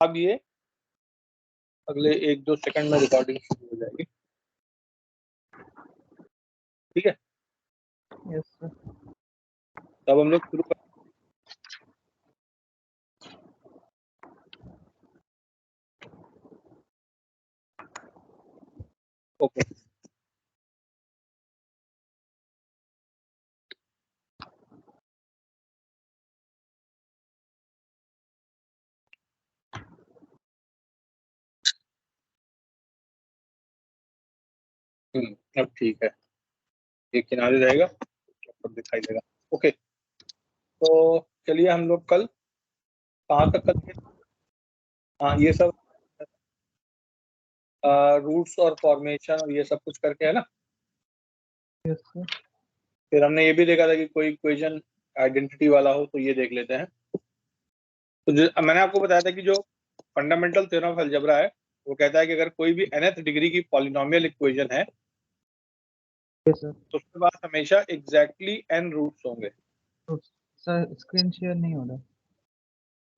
अब ये अगले 1-2 सेकंड में रिकॉर्डिंग शुरू हो जाएगी। ठीक है, यस सर। तब हम लोग शुरू कर ओके। अब ठीक है, एक किनारे रहेगा, अब दिखाई देगा। ओके, तो चलिए हम लोग कल कहाँ तक करते हैं? हाँ, ये सब रूट्स और फॉर्मेशन और ये सब कुछ करके है ना। Yes sir. फिर हमने ये भी देखा था कि कोई इक्वेशन आइडेंटिटी वाला हो तो ये देख लेते हैं। तो मैंने आपको बताया था कि जो फंडामेंटल थ्योरम ऑफ अलजेब्रा है वो कहता है कि अगर कोई भी nth डिग्री की पॉलिनोमियल इक्वेशन है यस सर। तो उसके पास हमेशा एग्जैक्टली n रूट्स होंगे। सर स्क्रीन शेयर नहीं हो रहा।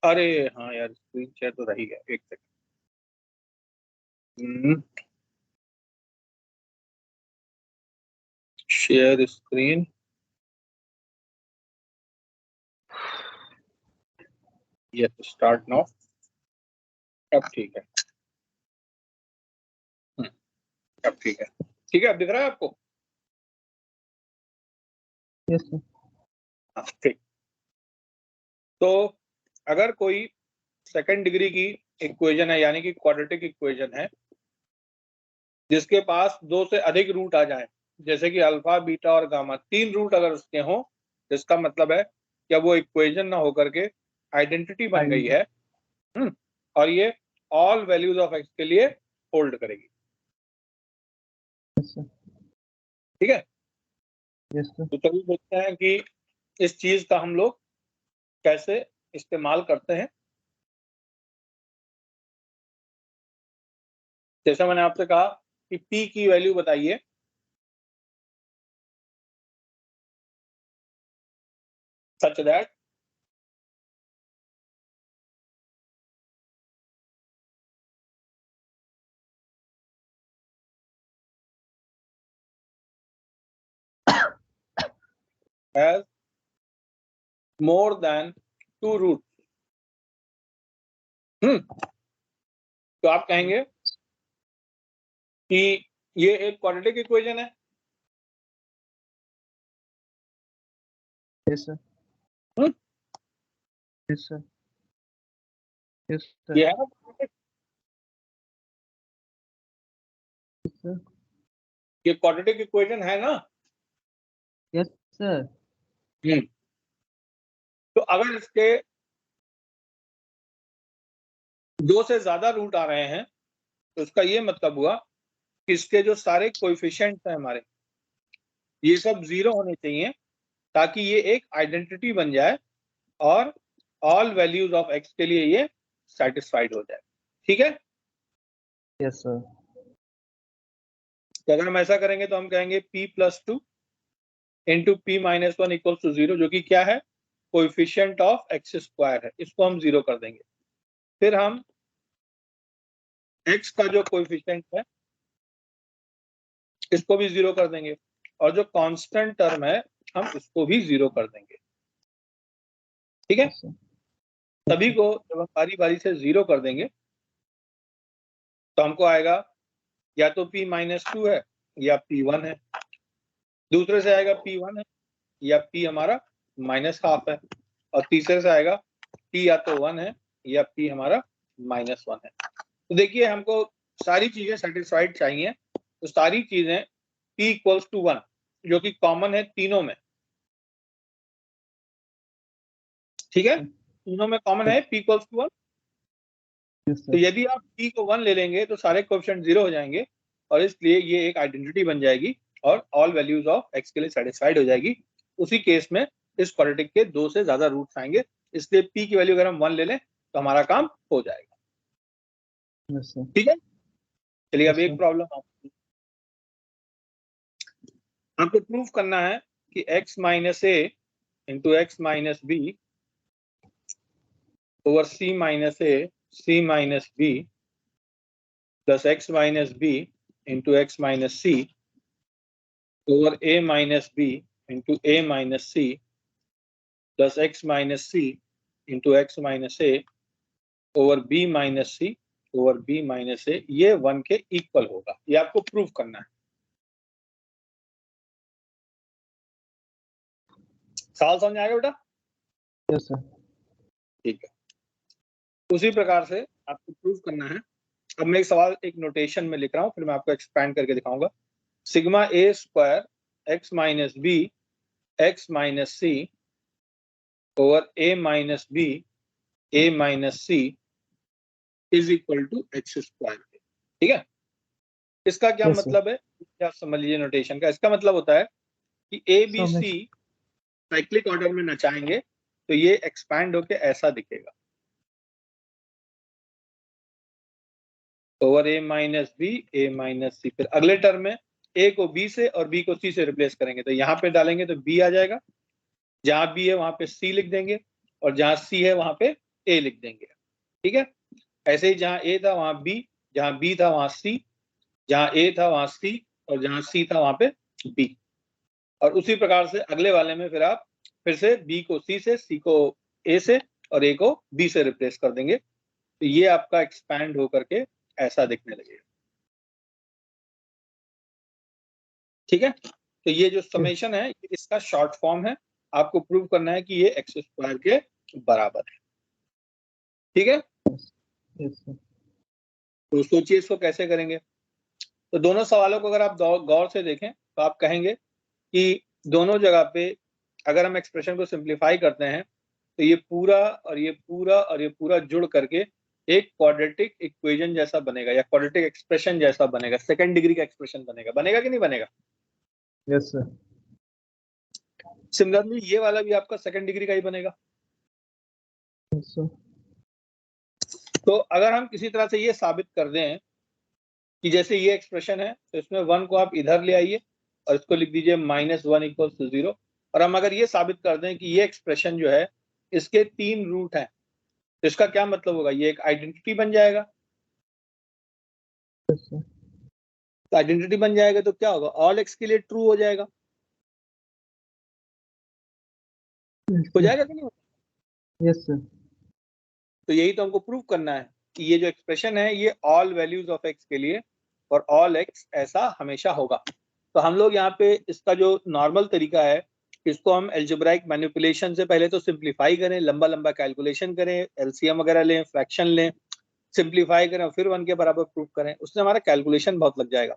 अरे हाँ यार, स्क्रीन शेयर तो रही गया, एक second. Share screen, yes start now. अब ठीक है, अब ठीक है, ठीक है, अब दिख रहा है आपको? Yes sir. हाँ ठीक। तो अगर कोई सेकंड डिग्री की इक्वेशन है यानी कि क्वाड्रेटिक इक्वेशन है जिसके पास 2 से अधिक रूट आ जाए, जैसे कि अल्फा बीटा और गामा, 3 रूट अगर उसके हों, जिसका मतलब है कि वो इक्वेशन ना होकर के आइडेंटिटी बन गई है। और ये ऑल वैल्यूज ऑफ एक्स के लिए होल्ड करेगी। Yes sir. ठीक है, यस सर। तो चलिए देखते हैं कि इस चीज का हम लोग कैसे इस्तेमाल करते हैं। जैसा मैंने आपसे कहा कि p की वैल्यू बताइए, such that has more than 2 root. तो आप कहेंगे कि ये एक क्वाड्रेटिक इक्वेशन है। Yes sir. Yes sir. Yes sir. ये है ना quadratic? Yes sir. ये क्वाड्रेटिक इक्वेशन है ना। Yes sir. तो अगर इसके 2 से ज्यादा रूट आ रहे हैं तो इसका ये मतलब हुआ कि इसके जो सारे कोएफिशिएंट्स हैं हमारे, ये सब 0 होने चाहिए ताकि ये एक आइडेंटिटी बन जाए और ऑल वैल्यूज ऑफ एक्स के लिए ये सेटिस्फाइड हो जाए। ठीक है, यस सर। तो अगर हम ऐसा करेंगे तो हम कहेंगे p+2 into p-1 equal to 0, जो कि क्या है, कोएफिशिएंट ऑफ एक्स स्क्वायर है, इसको हम 0 कर देंगे। फिर हम x का जो कोएफिशिएंट है इसको भी 0 कर देंगे और जो कांस्टेंट टर्म है हम इसको भी 0 कर देंगे। ठीक है, सभी को जब हम बारी बारी से 0 कर देंगे तो हमको आएगा या तो p-2 है या p1 है, दूसरे से आएगा p1 है या p हमारा -½ है, और तीसरे से आएगा p या तो 1 है या p हमारा -1 है। तो देखिए हमको सारी चीजें सेटिस्फाइड चाहिए, तो सारी चीजें p = 1 जो कि कॉमन है तीनों में। ठीक है, तीनों में कॉमन है p = 1। तो यदि आप p को 1 ले लेंगे तो सारे कोएफिशिएंट 0 हो जाएंगे और इसलिए ये एक आइडेंटिटी बन जाएगी और ऑल वैल्यूज ऑफ x के लिए सेटिस्फाइड हो जाएगी। उसी केस में इस क्वाड्रेटिक के 2 से ज्यादा रूट्स आएंगे, इसलिए p की वैल्यू अगर हम 1 ले लें तो हमारा काम हो जाएगा। ठीक है, चलिए अब एक प्रॉब्लम आपको प्रूफ करना है कि x - a into x - b over c - a c minus b plus x minus b into x minus c over a minus b into a minus c plus x minus c into x minus a over b minus c over b minus a, ये 1 के equal होगा। ये आपको prove करना है। सवाल समझ आएगा बेटा? Yes sir. ठीक है, उसी प्रकार से आपको प्रूव करना है। अब मैं एक सवाल एक नोटेशन में लिख रहा हूं, फिर मैं आपको एक्सपैंड करके दिखाऊंगा। Sigma a square x minus b x minus c over a minus b a minus c is equal to x square. ठीक है, इसका क्या Yes, मतलब है, क्या समझ लीजिए नोटेशन का। इसका मतलब होता है कि a b c cyclic order में नचाएंगे तो ये एक्सपैंड होके ऐसा दिखेगा, over a minus b a minus c. फिर अगले टर्म में ए को बी से और बी को सी से रिप्लेस करेंगे, तो यहाँ पे डालेंगे तो बी आ जाएगा, जहां बी है वहां पे सी लिख देंगे, और जहां सी है वहां पे ए लिख देंगे। ठीक है, ऐसे ही जहां ए था वहां बी, जहां बी था वहां सी, जहां ए था वहां सी, और जहां सी था वहां पे बी। और उसी प्रकार से अगले वाले में फिर आप फिर से बी को सी से, सी को ए से और ए को बी से रिप्लेस कर देंगे, तो ये आपका एक्सपैंड होकर के ऐसा दिखने लगेगा। ठीक है, तो ये जो समेशन है इसका शॉर्ट फॉर्म है। आपको प्रूव करना है कि ये एक्स स्क्वायर के बराबर है। ठीक है, Yes, sir. तो सोचिए इसको कैसे करेंगे। तो दोनों सवालों को अगर आप गौर से देखें तो आप कहेंगे कि दोनों जगह पे अगर हम एक्सप्रेशन को सिंप्लीफाई करते हैं तो ये पूरा और ये पूरा और ये पूरा जुड़ करके एक क्वाड्रेटिक इक्वेशन जैसा बनेगा, या क्वाड्रेटिक एक्सप्रेशन जैसा बनेगा, सेकंड डिग्री का एक्सप्रेशन बनेगा। बनेगा कि नहीं बनेगा? Yes, sir. सिमिलरली ये वाला भी आपका सेकंड डिग्री का ही बनेगा। Yes, sir. तो अगर हम किसी तरह से ये साबित कर दें कि जैसे ये एक्सप्रेशन है तो इसमें 1 को आप इधर ले आइए और इसको लिख दीजिए -1 इक्वल टू 0, और हम अगर ये साबित कर दें कि ये एक्सप्रेशन जो है इसके 3 रूट हैं, तो इसका क्या मतलब होगा, ये एक आइडेंटिटी बन जाएगा। Yes, sir. तो आइडेंटिटी बन जाएगा तो क्या होगा, ऑल एक्स के लिए ट्रू हो जाएगा। हो जाएगा कि नहीं? Yes, sir. तो यही तो हमको प्रूव करना है कि ये जो एक्सप्रेशन है ये ऑल वैल्यूज ऑफ एक्स के लिए और ऑल एक्स ऐसा हमेशा होगा। तो हम लोग यहाँ पे इसका जो नॉर्मल तरीका है, इसको हम एल्जेब्राइक मैनिपुलेशन से पहले तो सिंप्लीफाई करें, लंबा लंबा कैलकुलेशन करें, एलसीएम वगैरह लें, फ्रैक्शन लें, सिंप्लीफाई करें और फिर 1 के बराबर प्रूव करें, उससे हमारा कैलकुलेशन बहुत लग जाएगा।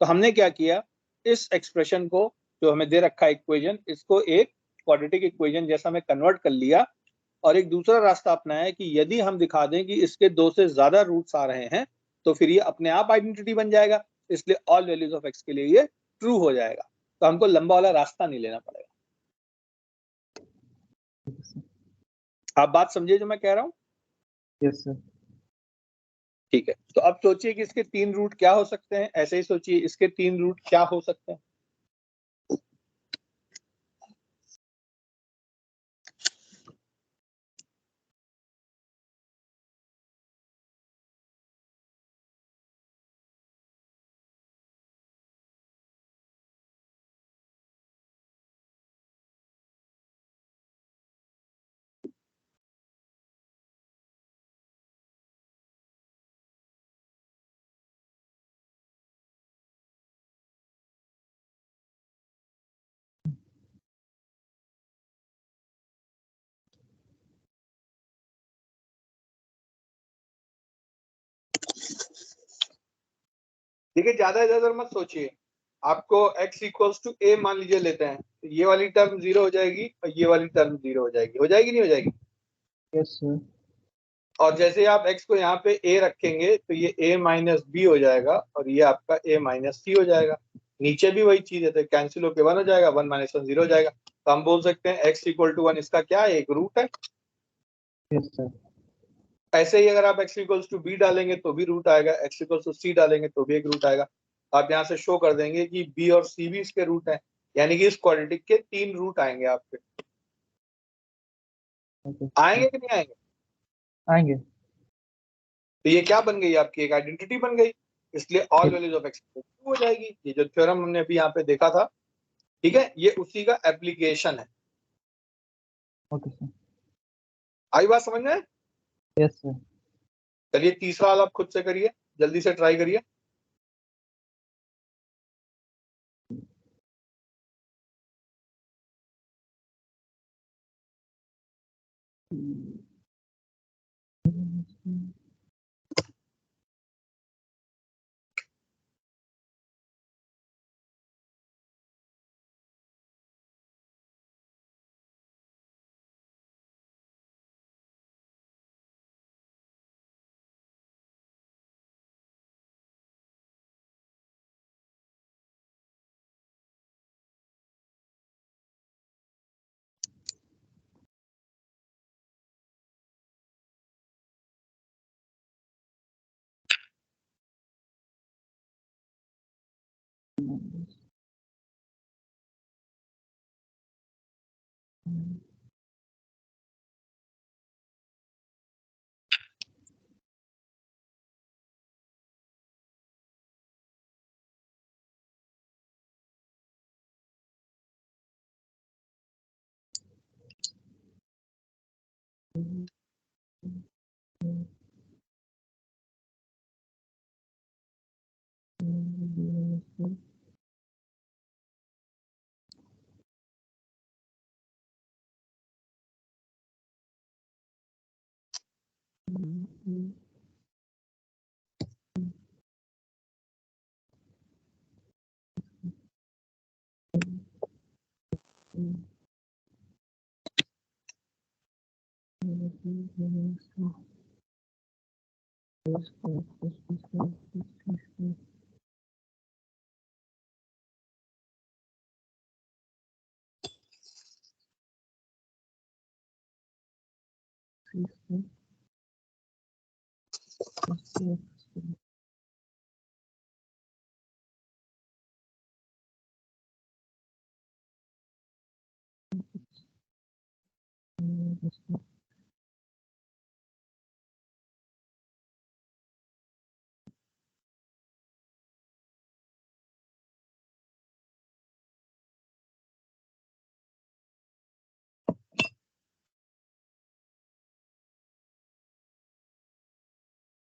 तो हमने क्या किया, इस एक्सप्रेशन को जो हमें दे रखा है इक्वेशन, इसको एक क्वाड्रेटिक इक्वेशन जैसा में कन्वर्ट कर लिया, और एक दूसरा रास्ता अपनाया है कि यदि हम दिखा दें कि इसके 2 से ज्यादा रूट्स आ रहे हैं तो फिर ये अपने आप आइडेंटिटी बन जाएगा, इसलिए ऑल वैल्यूज ऑफ एक्स के लिए ये ट्रू हो जाएगा। तो हमको लंबा वाला रास्ता नहीं लेना पड़ेगा। आप बात समझिए जो मैं कह रहा हूँ? Yes, sir. ठीक है, तो अब सोचिए कि इसके 3 रूट क्या हो सकते हैं। ऐसे ही सोचिए इसके 3 रूट क्या हो सकते हैं। देखिए ज्यादा इधर उधर मत सोचिए। आपको x इक्वल्स टू a मान लीजिए लेते हैं, तो ये वाली टर्म 0 हो जाएगी और ये वाली टर्म 0 हो जाएगी। हो जाएगी नहीं हो जाएगी? Yes, sir. और जैसे आप x को यहाँ पे a रखेंगे तो ये a माइनस बी हो जाएगा और ये आपका a माइनस सी हो जाएगा। नीचे भी वही चीज है, तो कैंसिल होकर 1 हो जाएगा, 1 माइनस 1 0 हो जाएगा। तो हम बोल सकते हैं x इक्वल टू 1 इसका क्या है, एक रूट है। Yes, sir. ऐसे ही अगर आप x इक्वल्स टू बी डालेंगे तो भी रूट आएगा, x इक्वल्स टू सी डालेंगे तो भी एक रूट आएगा। आप यहाँ से शो कर देंगे कि b और c भी इसके रूट हैं, यानी कि इस क्वाड्रेटिक के 3 रूट आएंगे आपके। Okay. आएंगे कि नहीं आएंगे? आएंगे। तो ये क्या बन गई आपकी, एक आइडेंटिटी बन गई, इसलिए ऑल वैल्यूज ऑफ एक्स हो जाएगी। ये जो थ्योरम हमने अभी यहाँ पे देखा था, ठीक है, ये उसी का एप्लीकेशन है। Okay sir. आई बात समझ में? Yes sir. चलिए तीसरा वाला आप खुद से करिए, जल्दी से ट्राई करिए।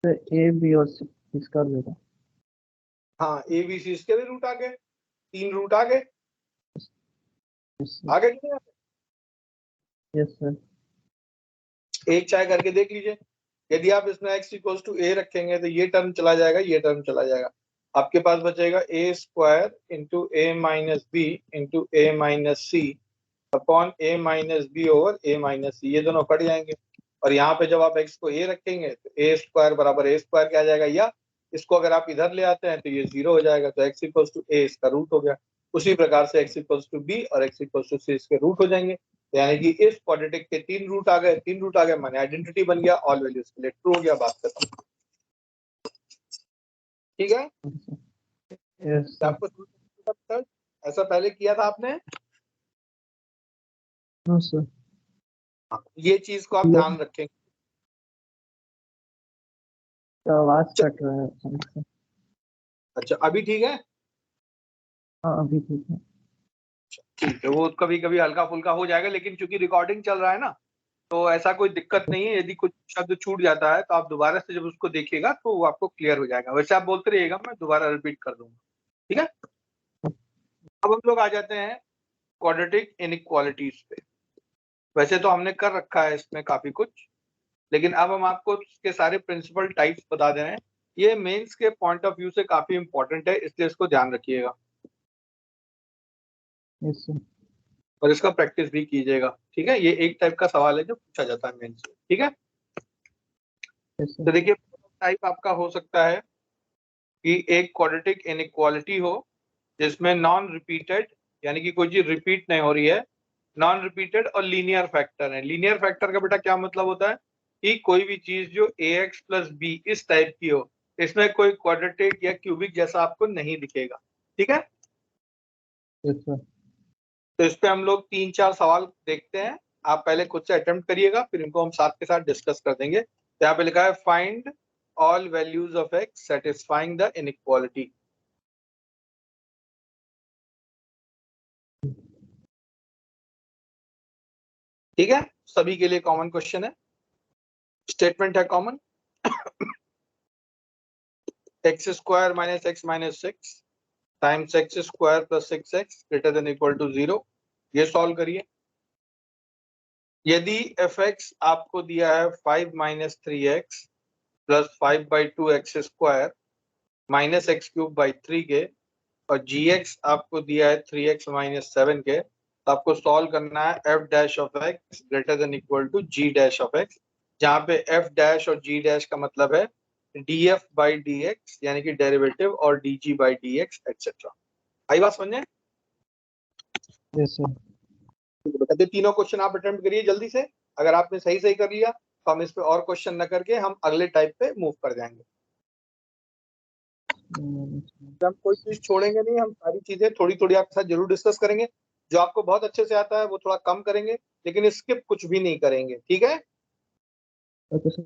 सर ए बी और सी इसका देगा। हाँ, ए बी सी इसके भी रूट आ गए, 3 रूट आ गए, यस आ गए कि नहीं? सर। एक चाय करके देख लीजिए। यदि आप इसमें x इक्वल्स टू ए रखेंगे तो ये टर्म चला जाएगा, ये टर्म चला जाएगा, आपके पास बचेगा ए square into A minus B into A minus C upon A minus B over a minus सी, ये दोनों कट जाएंगे। और यहाँ पे जब आप x को a रखेंगे तो ए स्क्वायर बराबर ए स्क्वायर क्या आ जाएगा, या इसको अगर आप इधर ले आते हैं तो ये 0 हो जाएगा, तो x इक्वल्स टू ए इसका रूट हो गया। उसी प्रकार से x इक्वल्स टू बी और x इक्वल्स टू सी इसके रूट हो जाएंगे। यानी कि इस क्वाड्रेटिक के 3 रूट आ गए, 3 रूट आ गए माने आइडेंटिटी बन गया, ऑल वैल्यूज के लिए ट्रू हो गया, बात खत्म। ठीक है, यस सर। आपको ऐसा पहले किया था आपने? No sir. ये चीज को आप ध्यान रखेंगे। आवाज कट रहा है। अच्छा, अभी ठीक है? हाँ अभी ठीक है। ठीक है, वो कभी कभी हल्का फुल्का हो जाएगा, लेकिन चूंकि रिकॉर्डिंग चल रहा है ना, तो ऐसा कोई दिक्कत नहीं है। यदि कुछ शब्द छूट जाता है तो आप दोबारा से जब उसको देखिएगा तो वो आपको क्लियर हो जाएगा। वैसे आप बोलते रहिएगा, मैं दोबारा रिपीट कर दूंगा, ठीक है? अब हम लोग आ जाते हैं क्वाड्रेटिक इनइक्वालिटीज पे। वैसे तो हमने कर रखा है इसमें काफी कुछ, लेकिन अब हम आपको इसके सारे प्रिंसिपल टाइप्स बता दे रहे हैं। ये मेंस के पॉइंट ऑफ व्यू से काफी इंपॉर्टेंट है, इसलिए इसको ध्यान रखिएगा यस सर। और इसका प्रैक्टिस भी कीजिएगा, ठीक है? ये एक टाइप का सवाल है जो पूछा जाता है मेंस से, ठीक है? यस तो सर। देखिए, टाइप आपका हो सकता है कि एक क्वाड्रेटिक इनइक्वालिटी हो जिसमें नॉन रिपीटेड, यानी कि कोई चीज रिपीट नहीं हो रही है, नॉन रिपीटेड और लीनियर फैक्टर है। लीनियर फैक्टर का बेटा क्या मतलब होता है कि कोई भी चीज जो ax प्लस बी इस टाइप की हो, इसमें कोई क्वाड्रेटिक या क्यूबिक जैसा आपको नहीं दिखेगा, ठीक है? Yes sir. तो इस पे हम लोग 3-4 सवाल देखते हैं। आप पहले खुद से अटेम्प्ट करिएगा, फिर इनको हम साथ के साथ डिस्कस कर देंगे। तो यहाँ पे लिखा है find all values of x satisfying the inequality. ठीक है, सभी के लिए कॉमन क्वेश्चन है, स्टेटमेंट है common, x square minus x minus 6 times x square plus 6x greater than equal to 0, ये सॉल्व करिए। यदि fx आपको दिया है 5 minus 3x plus 5/2 x square minus x cube by 3 के, और gx आपको दिया है 3x माइनस 7 के, तो आपको सॉल्व करना है f dash of x greater than equal to g dash of x, जहाँ पे f डैश और g डैश का मतलब है df बाई dx यानी कि डेरिवेटिव, और dg बाई dx एक्सेट्रा। आई बात समझे? Yes sir. बताते तीनों क्वेश्चन आप अटेम्प्ट करिए जल्दी से। अगर आपने सही सही कर लिया तो हम इस पे और क्वेश्चन न करके हम अगले टाइप पे मूव कर जाएंगे। हम कोई चीज छोड़ेंगे नहीं, हम सारी चीजें थोड़ी थोड़ी आपके साथ जरूर डिस्कस करेंगे। जो आपको बहुत अच्छे से आता है वो थोड़ा कम करेंगे, लेकिन स्किप कुछ भी नहीं करेंगे, ठीक है? Okay sir.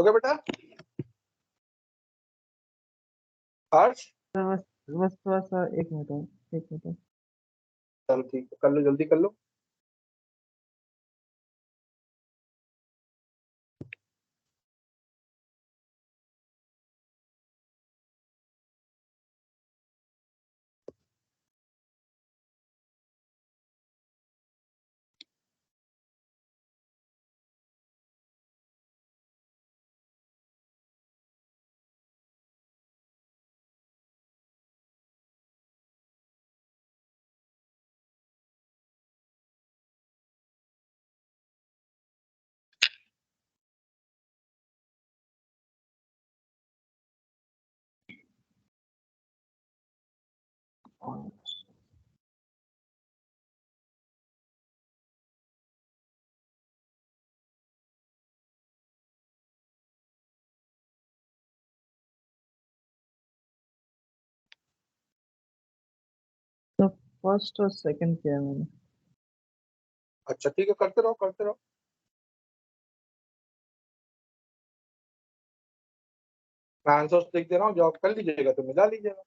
ओके बेटा हर्ष, बस बस थोड़ा सा, एक मिनट और, एक मिनट और। चलो ठीक है, कर लो, जल्दी कर लो। तो फर्स्ट और सेकंड किया है मैंने। अच्छा ठीक है, करते रहो करते रहो। मैं आंसर्स लिख दे रहा हूँ, जॉब कर लीजिएगा तो मिला लीजिएगा।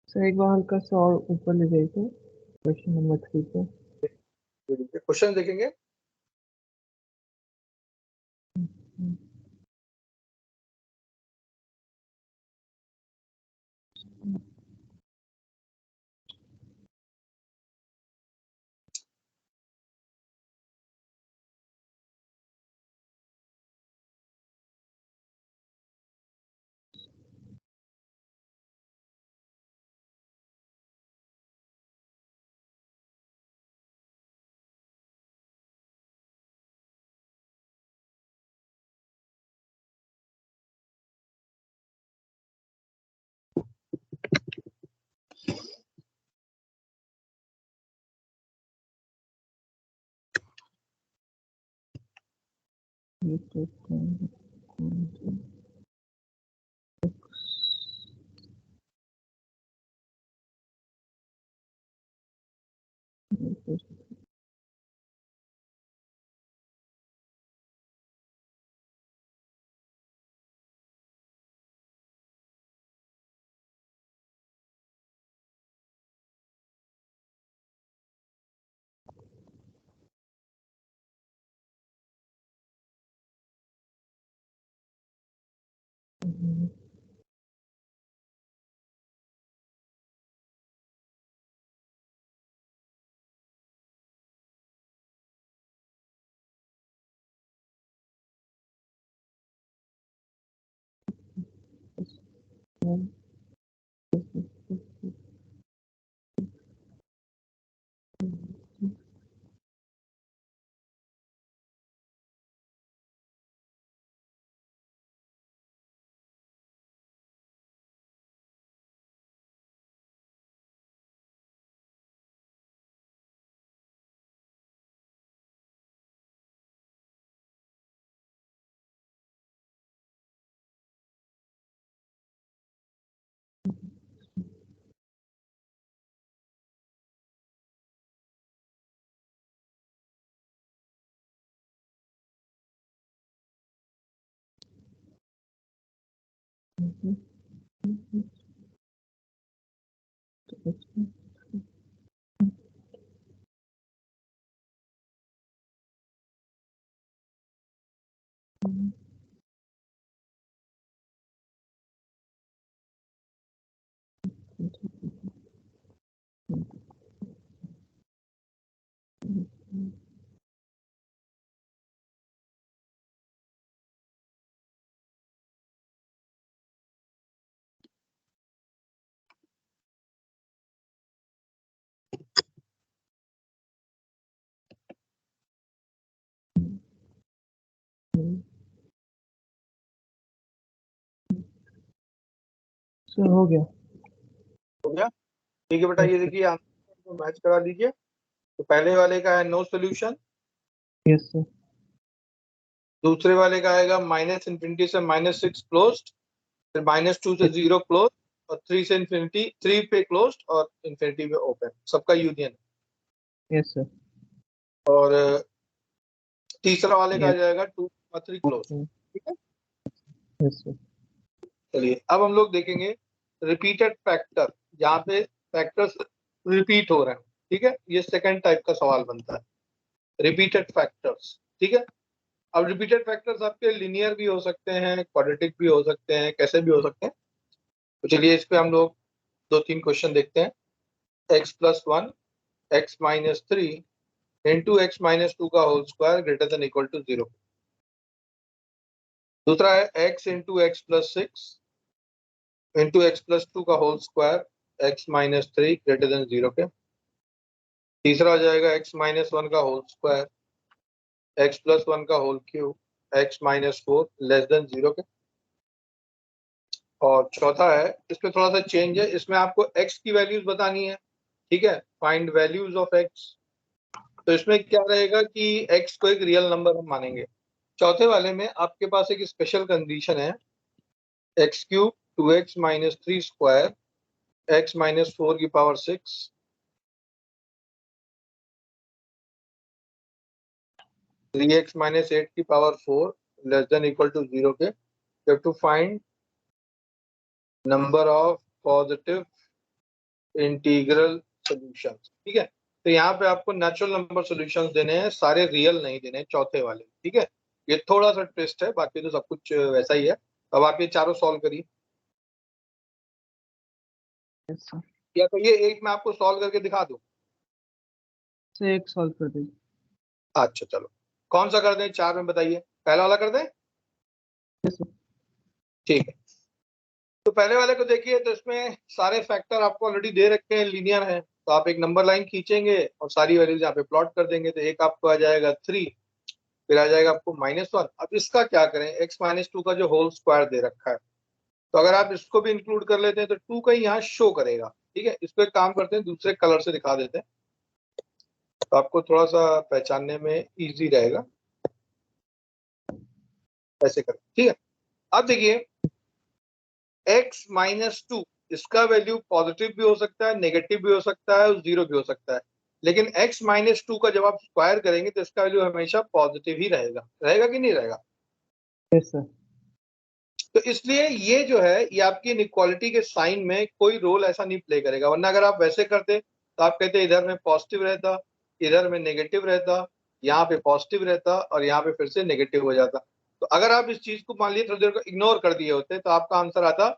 सर एक बार हल्का सा और ऊपर ले जाइए क्वेश्चन नंबर 3 पे। क्वेश्चन देखेंगे। सर हो गया। हो गया? ठीक है बेटा, ये देखिए आंसर को मैच करा दीजिए। तो पहले वाले का है नो सोल्यूशन, यस सर। दूसरे वाले का आएगा -∞ से -6 क्लोज्ड, फिर -2 से 0 क्लोज, और 3 से इन्फिनिटी, 3 पे क्लोज्ड और इन्फिनिटी पे ओपन, सबका यूनियन। Yes sir. और तीसरा वाले का आ यस। जाएगा 2 और 3 क्लोज। ठीक है, यस सर। चलिए अब हम लोग देखेंगे रिपीटेड फैक्टर, जहाँ पे फैक्टर्स रिपीट हो रहे हैं। ठीक है, ये सेकंड टाइप का सवाल बनता है, रिपीटेड फैक्टर्स। ठीक है, अब रिपीटेड फैक्टर्स आपके लिनियर भी हो सकते हैं, क्वाड्रेटिक भी हो सकते हैं, कैसे भी हो सकते हैं। तो चलिए इस पे हम लोग 2-3 क्वेश्चन देखते हैं। x+1 x-3 इंटू x-2 का whole square greater than equal to 0। दूसरा है x into x+6 into x+2 का whole square x-3 greater than 0 के। तीसरा आ जाएगा x-1 का होल स्क्वायर x+1 का whole cube x-4 less than 0 के। और चौथा है, इसमें थोड़ा सा चेंज है, इसमें आपको x की वैल्यूज बतानी है। ठीक है, फाइंड वैल्यूज ऑफ x। तो इसमें क्या रहेगा कि x को एक रियल नंबर हम मानेंगे। चौथे वाले में आपके पास एक स्पेशल कंडीशन है, x³ 2x-3 स्क्वायर x-4 की पावर 6 3x-8 की power 4 less than equal to 0 के। You have to find number of positive integral solutions. ठीक है, तो यहाँ पे आपको नेचुरल नंबर सॉल्यूशंस देने हैं, सारे रियल नहीं देने हैं चौथे वाले। ठीक है, ये थोड़ा सा ट्विस्ट है, बाकी तो सब कुछ वैसा ही है। अब आप ये चारों सॉल्व करिए, यस सर। या तो ये एक मैं आपको सॉल्व करके दिखा दूं। सर एक सॉल्व कर दीजिए। अच्छा चलो, कौन सा कर दें, चार में बताइए, पहला वाला कर दें। Yes sir. ठीक है, तो पहले वाले को देखिए, तो इसमें सारे फैक्टर आपको ऑलरेडी दे रखे हैं, लीनियर है। तो आप एक नंबर लाइन खींचेंगे और सारी वैल्यूज यहाँ पे प्लॉट कर देंगे। तो एक आपको आ जाएगा 3, फिर आ जाएगा आपको -1। अब इसका क्या करें, x-2 का जो होल स्क्वायर दे रखा है, तो अगर आप इसको भी इंक्लूड कर लेते हैं तो 2 का यहाँ शो करेगा। ठीक है, इसको एक काम करते हैं, दूसरे कलर से दिखा देते हैं, तो आपको थोड़ा सा पहचानने में इजी रहेगा। ऐसे करें, ठीक है। अब देखिए x माइनस टू, इसका वैल्यू पॉजिटिव भी हो सकता है, नेगेटिव भी हो सकता है और जीरो भी हो सकता है, लेकिन x माइनस टू का जब आप स्क्वायर करेंगे तो इसका वैल्यू हमेशा पॉजिटिव ही रहेगा, रहेगा कि नहीं रहेगा? Yes sir. तो इसलिए ये जो है ये आपकी इनइक्वालिटी के साइन में कोई रोल ऐसा नहीं प्ले करेगा, वरना अगर आप वैसे करते तो आप कहते इधर में पॉजिटिव रहता, इधर में नेगेटिव रहता, यहाँ पे पॉजिटिव रहता और यहाँ पे फिर से नेगेटिव हो जाता। तो अगर आप इस चीज को मान लीजिए थोड़ी देर को इग्नोर कर दिए होते तो आपका आंसर आता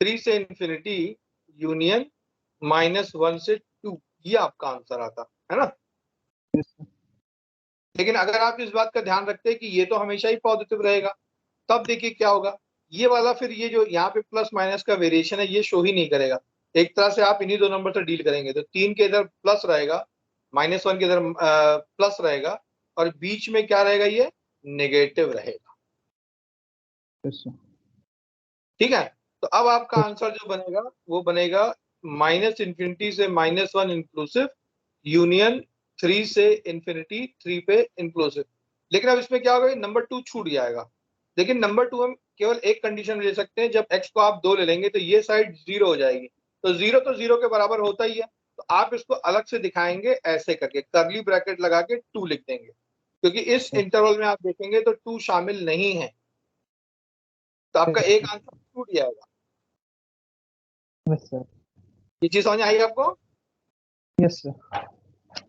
3 से इंफिनिटी यूनियन -1 से 2, ये आपका आंसर आता है ना। Yes sir. लेकिन अगर आप इस बात का ध्यान रखते हैं कि ये तो हमेशा ही पॉजिटिव रहेगा, तब देखिए क्या होगा, ये वाला फिर ये जो यहाँ पे प्लस माइनस का वेरिएशन है ये शो ही नहीं करेगा। एक तरह से आप इन्हीं दो नंबर से डील करेंगे, तो 3 के इधर प्लस रहेगा, -1 के इधर प्लस रहेगा और बीच में क्या रहेगा, ये नेगेटिव रहेगा, यस सर। ठीक है। तो अब आपका आंसर जो बनेगा वो बनेगा -इंफिनिटी से -1 इंक्लूसिव यूनियन 3 से इंफिनिटी 3 पे इंक्लूसिव। लेकिन अब इसमें क्या होगा, नंबर 2 छूट जाएगा। लेकिन नंबर 2 हम केवल एक कंडीशन ले सकते हैं, जब x को आप 2 ले लेंगे तो ये साइड 0 हो जाएगी, तो 0 के बराबर होता ही है। तो आप इसको अलग से दिखाएंगे ऐसे करके, कर्ली ब्रैकेट लगा के 2 लिख देंगे, क्योंकि इस इंटरवल में आप देखेंगे तो 2 शामिल नहीं है, तो आपका एक आंसर छूट जाएगा। Yes sir. ये चीज समझ आई आपको? Yes sir.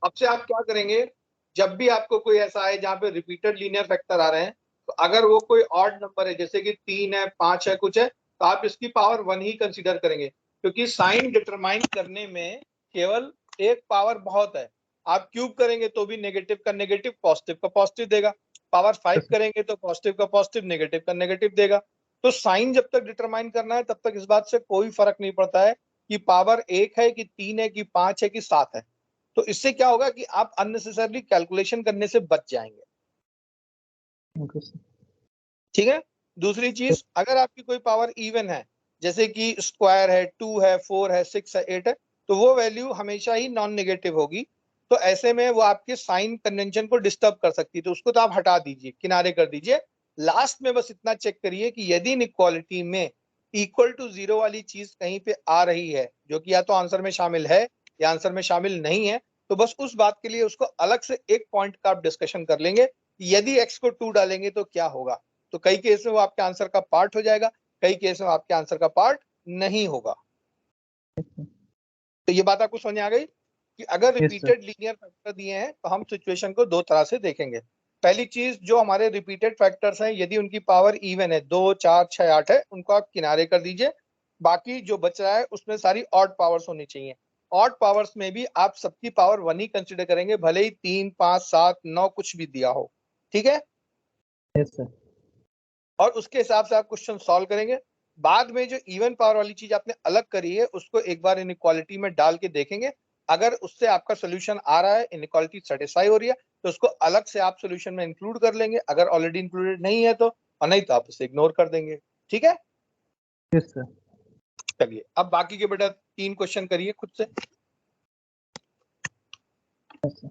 अब से आप क्या करेंगे, जब भी आपको कोई ऐसा आए जहाँ पे रिपीटेड लीनियर फैक्टर आ रहे हैं, तो अगर वो कोई ऑड नंबर है जैसे कि 3 है, 5 है, कुछ है, तो आप इसकी पावर 1 ही कंसीडर करेंगे, क्योंकि साइन डिटरमाइन करने में केवल एक पावर बहुत है। आप क्यूब करेंगे तो भी नेगेटिव का नेगेटिव, पॉजिटिव का पॉजिटिव देगा, पावर 5 करेंगे तो पॉजिटिव का पॉजिटिव, नेगेटिव का नेगेटिव देगा। तो साइन जब तक डिटरमाइन करना है तब तक इस बात से कोई फर्क नहीं पड़ता है कि पावर 1 है कि 3 है कि 5 है कि 7 है। तो इससे क्या होगा कि आप अननेसेसरली कैलकुलेशन करने से बच जाएंगे, ओके सर। ठीक है। दूसरी चीज, अगर आपकी कोई पावर इवन है जैसे कि स्क्वायर है, 2 है, 4 है, 6 है, 8 है, तो वो वैल्यू हमेशा ही नॉन नेगेटिव होगी। तो ऐसे में वो आपके साइन कन्वेंशन को डिस्टर्ब कर सकती है, तो उसको तो आप हटा दीजिए, किनारे कर दीजिए। लास्ट में बस इतना चेक करिए कि यदि इनइक्वालिटी में इक्वल टू जीरो वाली चीज कहीं पे आ रही है, जो कि या तो आंसर में शामिल है या आंसर में शामिल नहीं है, तो बस उस बात के लिए उसको अलग से एक पॉइंट का आप डिस्कशन कर लेंगे कि यदि x को 2 डालेंगे तो क्या होगा। तो कई केस में वो आपके आंसर का पार्ट हो जाएगा, कई केस में आपके आंसर का पार्ट नहीं होगा। तो ये बात आपको समझ आ गई कि अगर yes sir. Repeated linear factor दिए हैं तो हम सिचुएशन को दो तरह से देखेंगे। पहली चीज, जो हमारे रिपीटेड फैक्टर्स हैं यदि उनकी पावर इवन है, 2, 4, 6, 8 है, उनको आप किनारे कर दीजिए। बाकी जो बच रहा है उसमें सारी ऑड पावर्स होनी चाहिए। ऑड पावर्स में भी आप सबकी पावर 1 ही कंसिडर करेंगे, भले ही 3, 5, 7, 9 कुछ भी दिया हो, ठीक है। Yes sir. और उसके हिसाब से आप क्वेश्चन सॉल्व करेंगे। बाद में जो इवन पावर वाली चीज आपने अलग करी है उसको एक बार इनइक्वालिटी में डाल के देखेंगे। अगर उससे आपका सोल्यूशन आ रहा है, इनइक्वालिटी सेटिस्फाई हो रही है, तो उसको अलग से आप सोल्यूशन में इंक्लूड कर लेंगे, अगर ऑलरेडी इंक्लूडेड नहीं है तो, और नहीं तो आप उसे इग्नोर कर देंगे, ठीक है। Yes sir. चलिए अब बाकी के बेटा 3 क्वेश्चन करिए खुद से। Yes sir.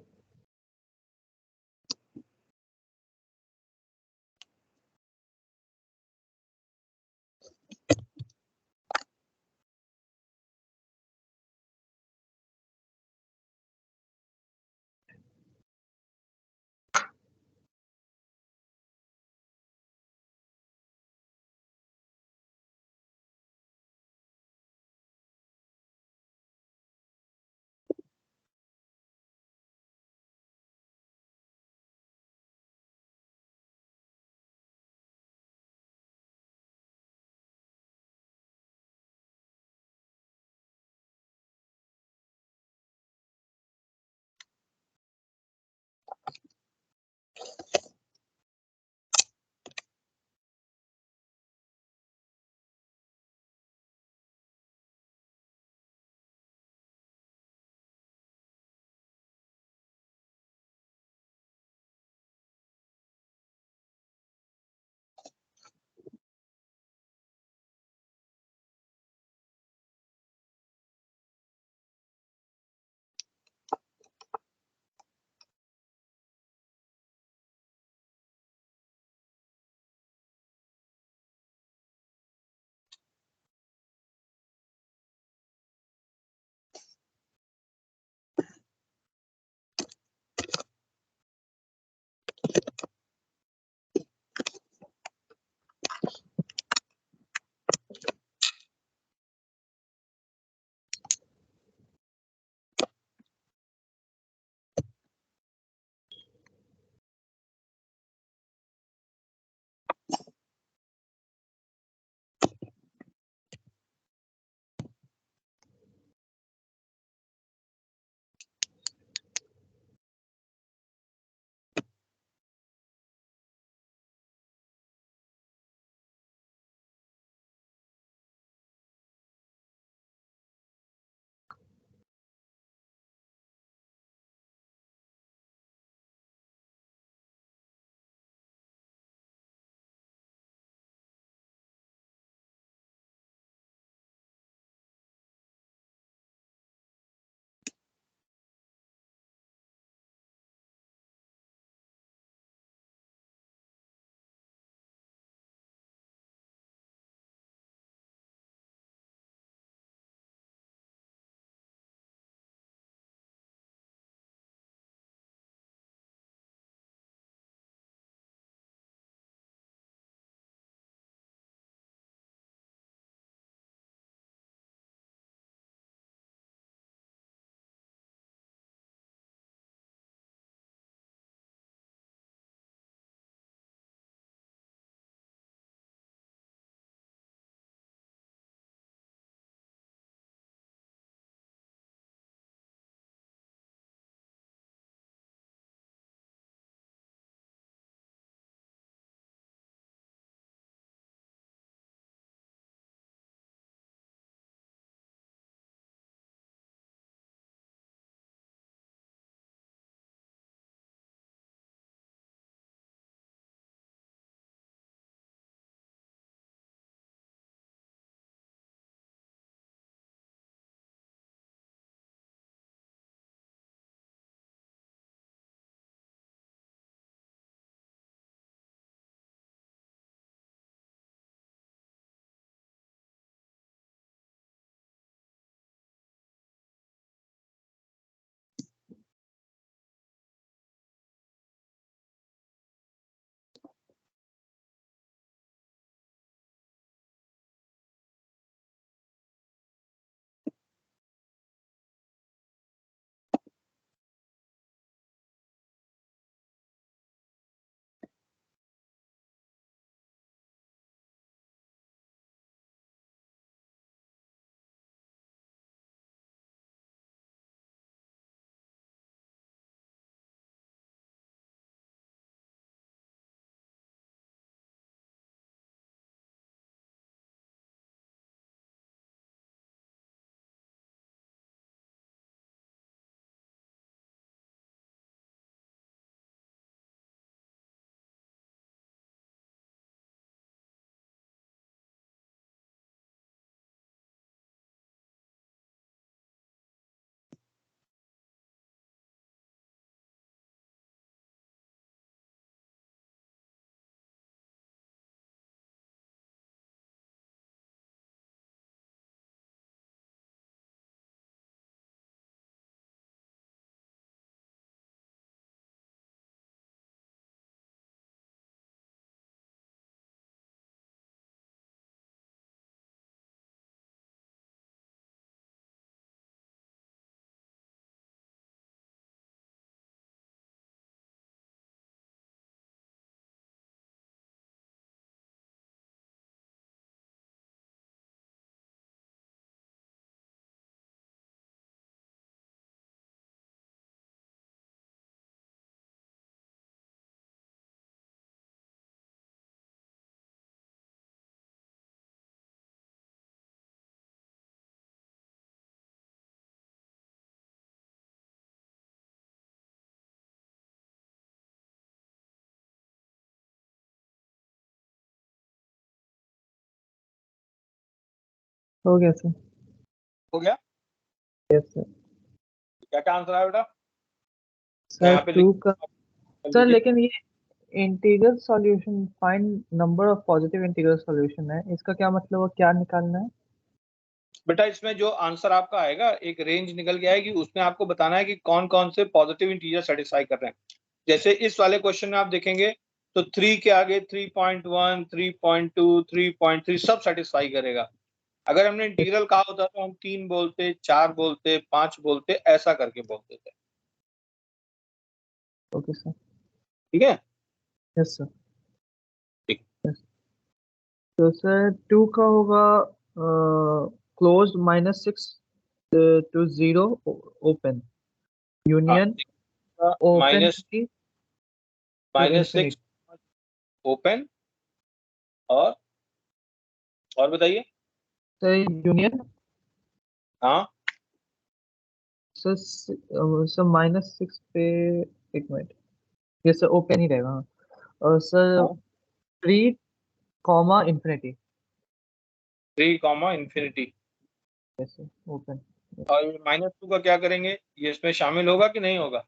हो गया सर। हो गया? Yes sir. क्या क्या आंसर आया बेटा? मैं सर यहाँ पे 2 का। कर सर लीजिए। लेकिन ये integral solution, find number of positive integral solution है, इसका क्या मतलब है, क्या निकालना है? बेटा इसमें जो आंसर आपका आएगा एक रेंज निकल के आएगी, उसमें आपको बताना है कि कौन कौन से पॉजिटिव इंटीजर सेटिस्फाई कर रहे हैं। जैसे इस वाले क्वेश्चन में आप देखेंगे तो 3 के आगे 3.1, 3.2, 3.3 सब सेटिस्फाई करेगा। अगर हमने इंटीग्रल कहा होता तो हम 3 बोलते, 4 बोलते, 5 बोलते, ऐसा करके बोलते थे। Okay sir. ठीक है? Yes sir. ठीक। तो सर 2 का होगा क्लोज -6 to 0 open हाँ, union open minus 3 to -6 infinity। Open और बताइए। Sir union. हाँ सर सर -6 पे, एक मिनट, ये सर ओपन ही रहेगा हाँ। और सर हाँ 3 comma infinity. 3, yes sir open. और -2 का क्या करेंगे? ये इसमें शामिल होगा कि नहीं होगा?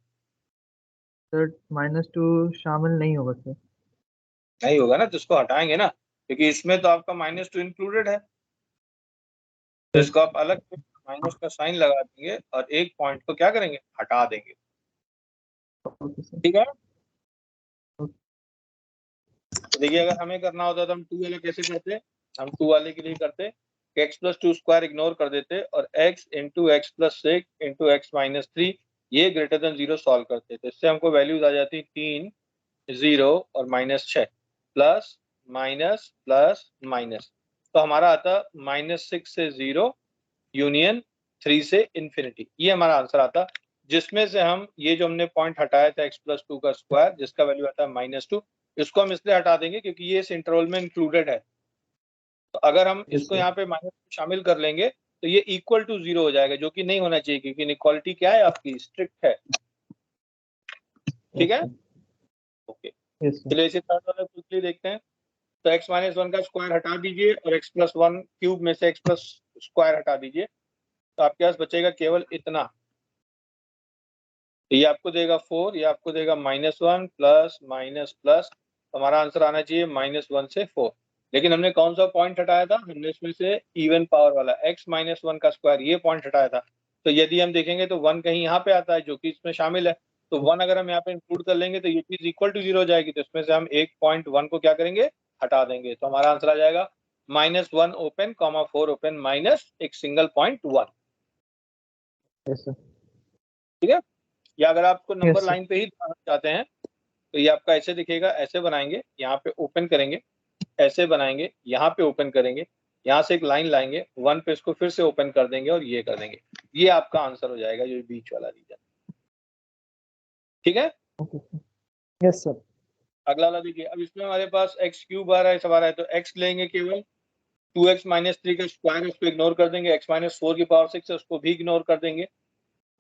सर -2 शामिल नहीं होगा सर। नहीं होगा ना, तो इसको हटाएंगे ना, क्योंकि इसमें तो आपका -2 इंक्लूडेड है। तो यस। इसको आप अलग से माइनस का साइन लगा देंगे और एक पॉइंट को क्या करेंगे? हटा देंगे। Okay sir. ठीक है? तो देखिए अगर हमें करना होता तो हम 2 वाला कैसे करते? हम 2 वाले के लिए करते x+2² इग्नोर कर देते और x into x+6 into x-3 ये ग्रेटर देन 0 सॉल्व करते। तो इससे हमको वैल्यूज आ जाती 3, 0 और -6 प्लस माइनस प्लस माइनस। तो हमारा आता -6 से 0 यूनियन 3 से इंफिनिटी, ये हमारा आंसर आता। जिसमें से हम ये जो हमने पॉइंट हटाया था x+2 का स्क्वायर जिसका वैल्यू आता है -2, इसको हम इसलिए हटा देंगे क्योंकि ये इस इंटरवल में इंक्लूडेड है। तो अगर हम यस इसको सर। यहाँ पे माइनस शामिल कर लेंगे तो ये इक्वल टू 0 हो जाएगा, जो कि नहीं होना चाहिए क्योंकि इनइक्वालिटी क्या है आपकी? स्ट्रिक्ट है। ठीक यस है? सर। Okay, yes sir. चलिए इसे थर्ड वाला क्विकली देखते हैं। तो x-1 का स्क्वायर हटा दीजिए और x+1 क्यूब में से x+ स्क्वायर हटा दीजिए, तो आपके पास बचेगा केवल इतना। ये आपको देगा 4, ये आपको देगा -1 प्लस माइनस प्लस। हमारा आंसर आना चाहिए -1 से 4। लेकिन हमने कौन सा पॉइंट हटाया था? हमने इसमें से इवन पावर वाला x-1 का स्क्वायर ये पॉइंट हटाया था। तो यदि हम देखेंगे तो 1 कहीं यहाँ पे आता है जो कि इसमें शामिल है। तो 1 अगर हम यहाँ पे इंक्लूड कर लेंगे तो ये चीज इक्वल टू 0 हो जाएगी। तो इसमें से हम 1.1 को क्या करेंगे? हटा देंगे। तो हमारा आंसर आ जाएगा -1 ओपन, 4 ओपन, माइनस एक सिंगल पॉइंट 1। Yes sir. ठीक है? या अगर आपको नंबर यस सर। लाइन पे ही दिखाना चाहते हैं तो ये आपका ऐसे दिखेगा, ऐसे बनाएंगे, यहाँ पे ओपन करेंगे, ऐसे बनाएंगे, यहाँ पे ओपन करेंगे, यहाँ से एक लाइन लाएंगे, 1 पे इसको फिर से ओपन कर देंगे और ये कर देंगे। ये आपका आंसर हो जाएगा, जो बीच वाला रीजन। ठीक है? Okay sir. Yes sir. अगला वाला देखिए। अब इसमें हमारे पास x³ आ रहा है, सब आ रहा है, तो x लेंगे केवल 2x-3 का स्क्वायर, उसको इग्नोर कर देंगे। x-4 की पावर 6 है, उसको भी इग्नोर कर देंगे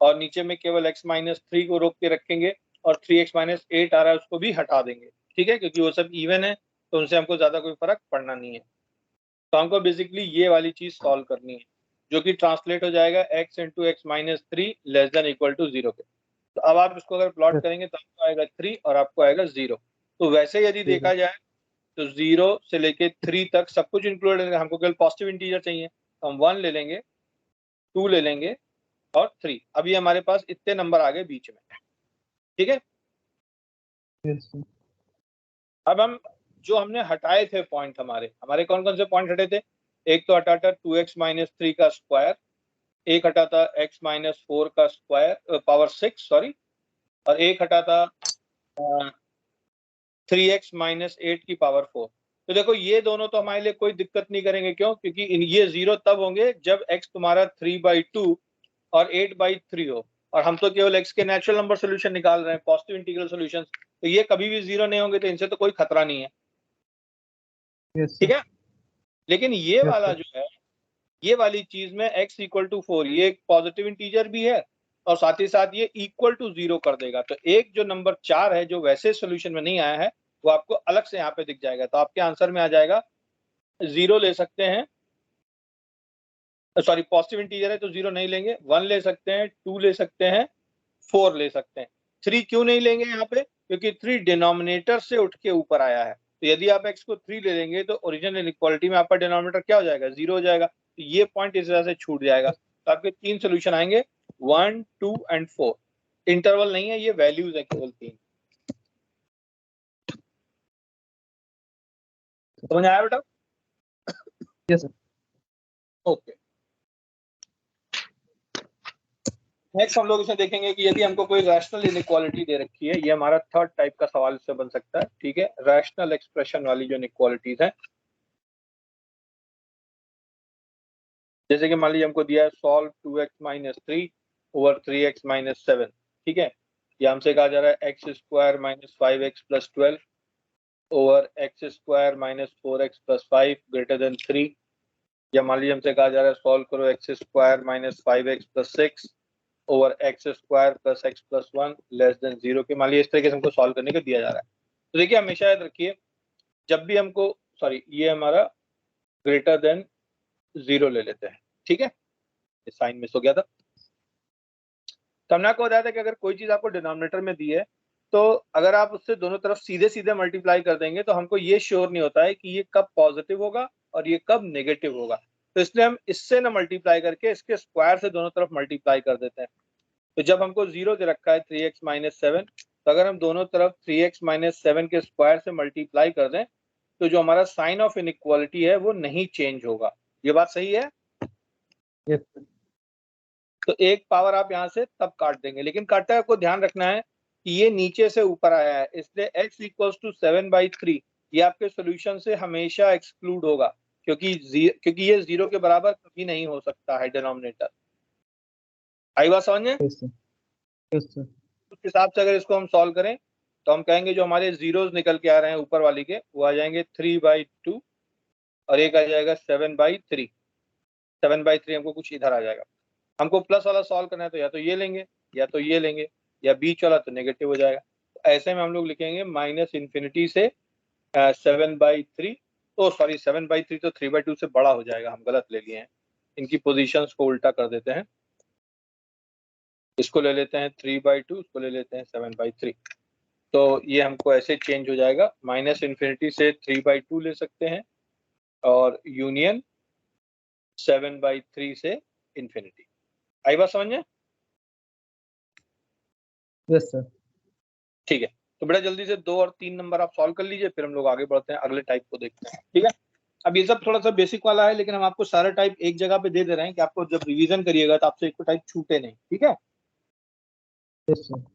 और नीचे में केवल x-3 को रोक के रखेंगे और 3x-8 आ रहा है, उसको भी हटा देंगे। ठीक है? क्योंकि वो सब इवन है तो उनसे हमको ज्यादा कोई फर्क पड़ना नहीं है। तो हमको बेसिकली ये वाली चीज सॉल्व करनी है, जो कि ट्रांसलेट हो जाएगा x into x-3 less than equal to 0 के। तो अब आप इसको अगर प्लॉट यस। करेंगे तो आपको आएगा 3 और आपको आएगा 0। तो वैसे यदि 0। देखा जाए तो 0 से लेके 3 तक सब कुछ इंक्लूड है। हमको केवल पॉजिटिव इंटीजर चाहिए, तो हम 1 ले लेंगे, 2 ले लेंगे और 3। अभी हमारे पास इतने नंबर आ गए बीच में। ठीक है? Yes sir. अब हम जो हमने हटाए थे पॉइंट, हमारे हमारे कौन कौन से पॉइंट हटे थे? एक तो हटा था 2x-3 का स्क्वायर, एक हटा था x-4 का स्क्वायर पावर 6 सॉरी, और एक हटा था 3x-8 की पावर 4। तो देखो ये दोनों तो हमारे लिए कोई दिक्कत नहीं करेंगे। क्यों? क्योंकि ये 0 तब होंगे जब x तुम्हारा 3/2 और 8/3 हो, और हम तो केवल x के नेचुरल नंबर सोल्यूशन निकाल रहे हैं, पॉजिटिव इंटीग्रल सोल्यूशन। तो ये कभी भी 0 नहीं होंगे, तो इनसे तो कोई खतरा नहीं है। यस ठीक सर। है? लेकिन ये यस वाला सर। जो है, ये वाली चीज में x=4 ये एक पॉजिटिव इंटीजर भी है और साथ ही साथ ये इक्वल टू 0 कर देगा। तो एक जो नंबर 4 है जो वैसे सोल्यूशन में नहीं आया है, वो आपको अलग से यहाँ पे दिख जाएगा। तो आपके आंसर में आ जाएगा 0 ले सकते हैं सॉरी पॉजिटिव इंटीजर है तो 0 नहीं लेंगे, 1 ले सकते हैं, 2 ले सकते हैं, 4 ले सकते हैं। 3 क्यों नहीं लेंगे यहाँ पे? क्योंकि 3 डिनोमिनेटर से उठ के ऊपर आया है, तो यदि आप x को 3 ले लेंगे तो ओरिजिनल इनइक्वालिटी में आपका डिनोमिनेटर क्या हो जाएगा? 0 हो जाएगा। तो ये पॉइंट इस तरह से छूट जाएगा। तो आपके 3 सोल्यूशन आएंगे, 1, 2 एंड 4। इंटरवल नहीं है, ये वैल्यूज है केवल 3। समझ आया बेटा? Yes sir. ओके, नेक्स्ट हम लोग इसे देखेंगे कि यदि हमको कोई रैशनल इनइक्वालिटी दे रखी है, ये हमारा थर्ड टाइप का सवाल इससे बन सकता है। ठीक है, रैशनल एक्सप्रेशन वाली जो इनइक्वालिटीज है, जैसे कि मान लीजिए हमको दिया है solve 2x minus 3 over 3x minus 7। ठीक है, या हमसे कहा जा रहा है x square minus 5x plus 12 over x square minus 4x plus 5 greater than 3। या मान लीजिए हमसे कहा जा रहा है सॉल्व करो x square minus 5x plus 6 over x square plus x plus 1 less than 0 के। मान लीजिए इस तरीके से हमको सॉल्व करने को दिया जा रहा है। तो देखिए हमेशा याद रखिए, जब भी हमको सॉरी ये हमारा ग्रेटर देन 0 ले लेते हैं। ठीक है, साइन मिस हो गया था। तो हमने आपको बताया था कि अगर कोई चीज आपको डिनोमिनेटर में दी है, तो अगर आप उससे दोनों तरफ सीधे सीधे मल्टीप्लाई कर देंगे तो हमको ये श्योर नहीं होता है कि ये कब पॉजिटिव होगा और ये कब नेगेटिव होगा। तो इसलिए हम इससे ना मल्टीप्लाई करके इसके स्क्वायर से दोनों तरफ मल्टीप्लाई कर देते हैं। तो जब हमको 0 दे रखा है 3x माइनस 7, तो अगर हम दोनों तरफ 3x माइनस 7 के स्क्वायर से मल्टीप्लाई कर दें तो जो हमारा साइन ऑफ इनइक्वालिटी है वो नहीं चेंज होगा। ये बात सही है? यस तो एक पावर आप यहाँ से तब काट देंगे, लेकिन काटते आपको ध्यान रखना है कि ये नीचे से ऊपर आया है, इसलिए x इक्वल्स टू 7/3 ये आपके सोल्यूशन से हमेशा एक्सक्लूड होगा, क्योंकि ये 0 के बराबर कभी नहीं हो सकता है डिनोमिनेटर। आई बात समझ में? Yes sir. Yes sir. उस हिसाब से अगर इसको हम सॉल्व करें तो हम कहेंगे जो हमारे जीरोस निकल के आ रहे हैं ऊपर वाली के, वो आ जाएंगे 3/2 और एक आ जाएगा 7/3। 7/3 हमको कुछ इधर आ जाएगा। हमको प्लस वाला सॉल्व करना है तो या तो ये लेंगे या तो ये लेंगे, या बीच वाला तो नेगेटिव हो जाएगा। तो ऐसे में हम लोग लिखेंगे माइनस इन्फिनिटी से 7/3। ओ सॉरी 7/3 तो 3/2 से बड़ा हो जाएगा, हम गलत ले लिए हैं। इनकी पोजीशंस को उल्टा कर देते हैं, इसको ले लेते हैं 3/2, इसको ले लेते हैं 7/3। तो ये हमको ऐसे चेंज हो जाएगा, माइनस इन्फिनिटी से 3/2 ले सकते हैं और यूनियन 7/3 से इन्फिनिटी। आई बात समझ में? Yes sir. ठीक है, तो बड़ा जल्दी से 2 और 3 नंबर आप सॉल्व कर लीजिए, फिर हम लोग आगे बढ़ते हैं, अगले टाइप को देखते हैं। ठीक है, अब ये सब थोड़ा सा बेसिक वाला है, लेकिन हम आपको सारा टाइप एक जगह पे दे दे रहे हैं कि आपको जब रिवीजन करिएगा तो आपसे एक टाइप छूटे नहीं। ठीक है। Yes sir.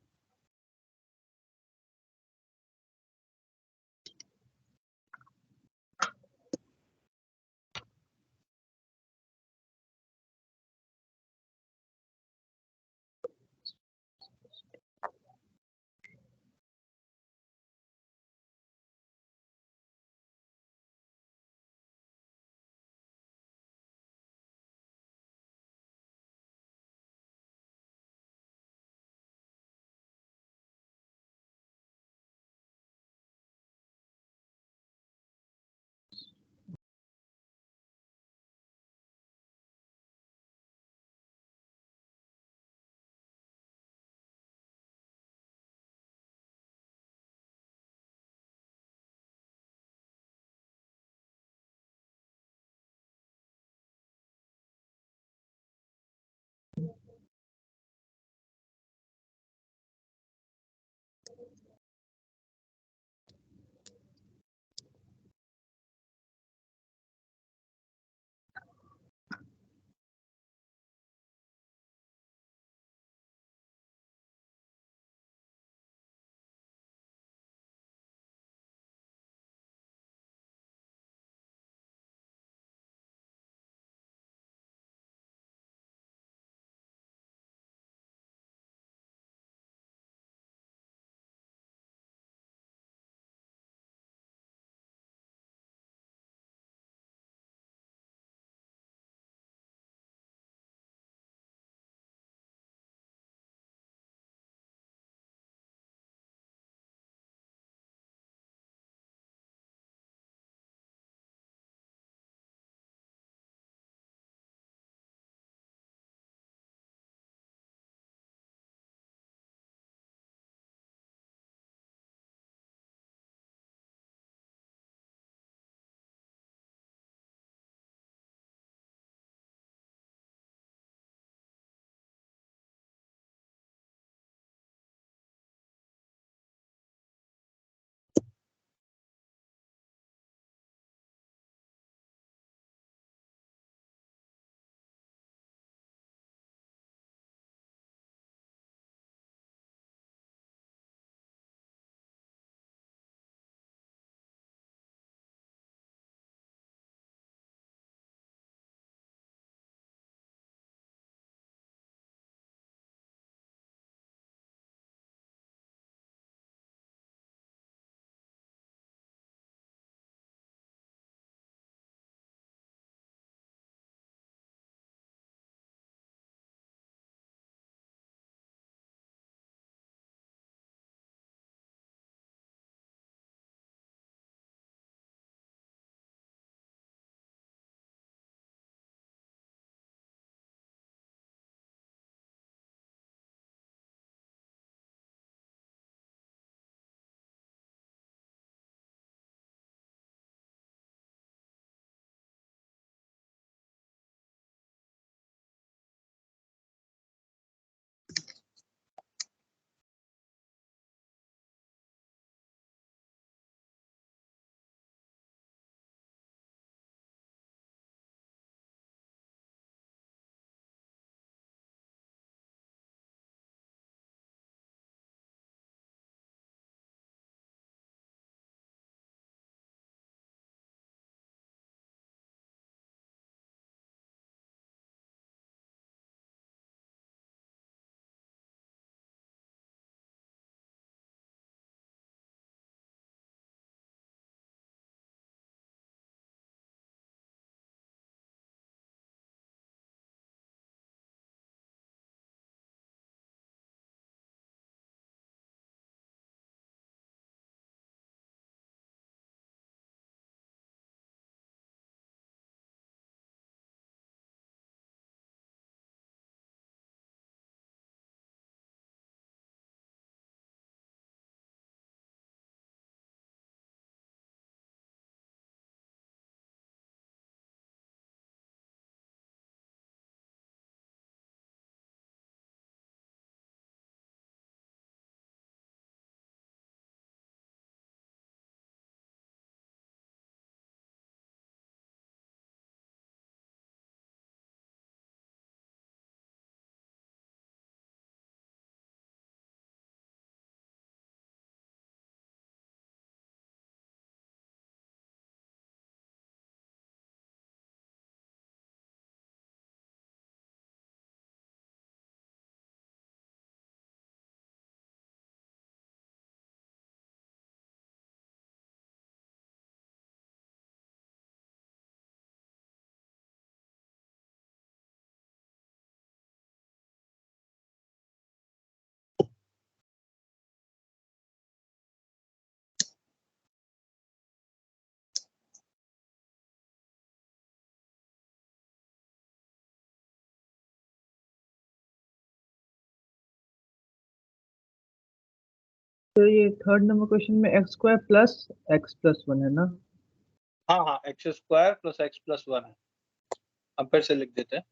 तो ये थर्ड नंबर क्वेश्चन में x square plus x plus one है ना? हाँ हाँ, x square plus x plus one है। हम फिर से लिख देते हैं।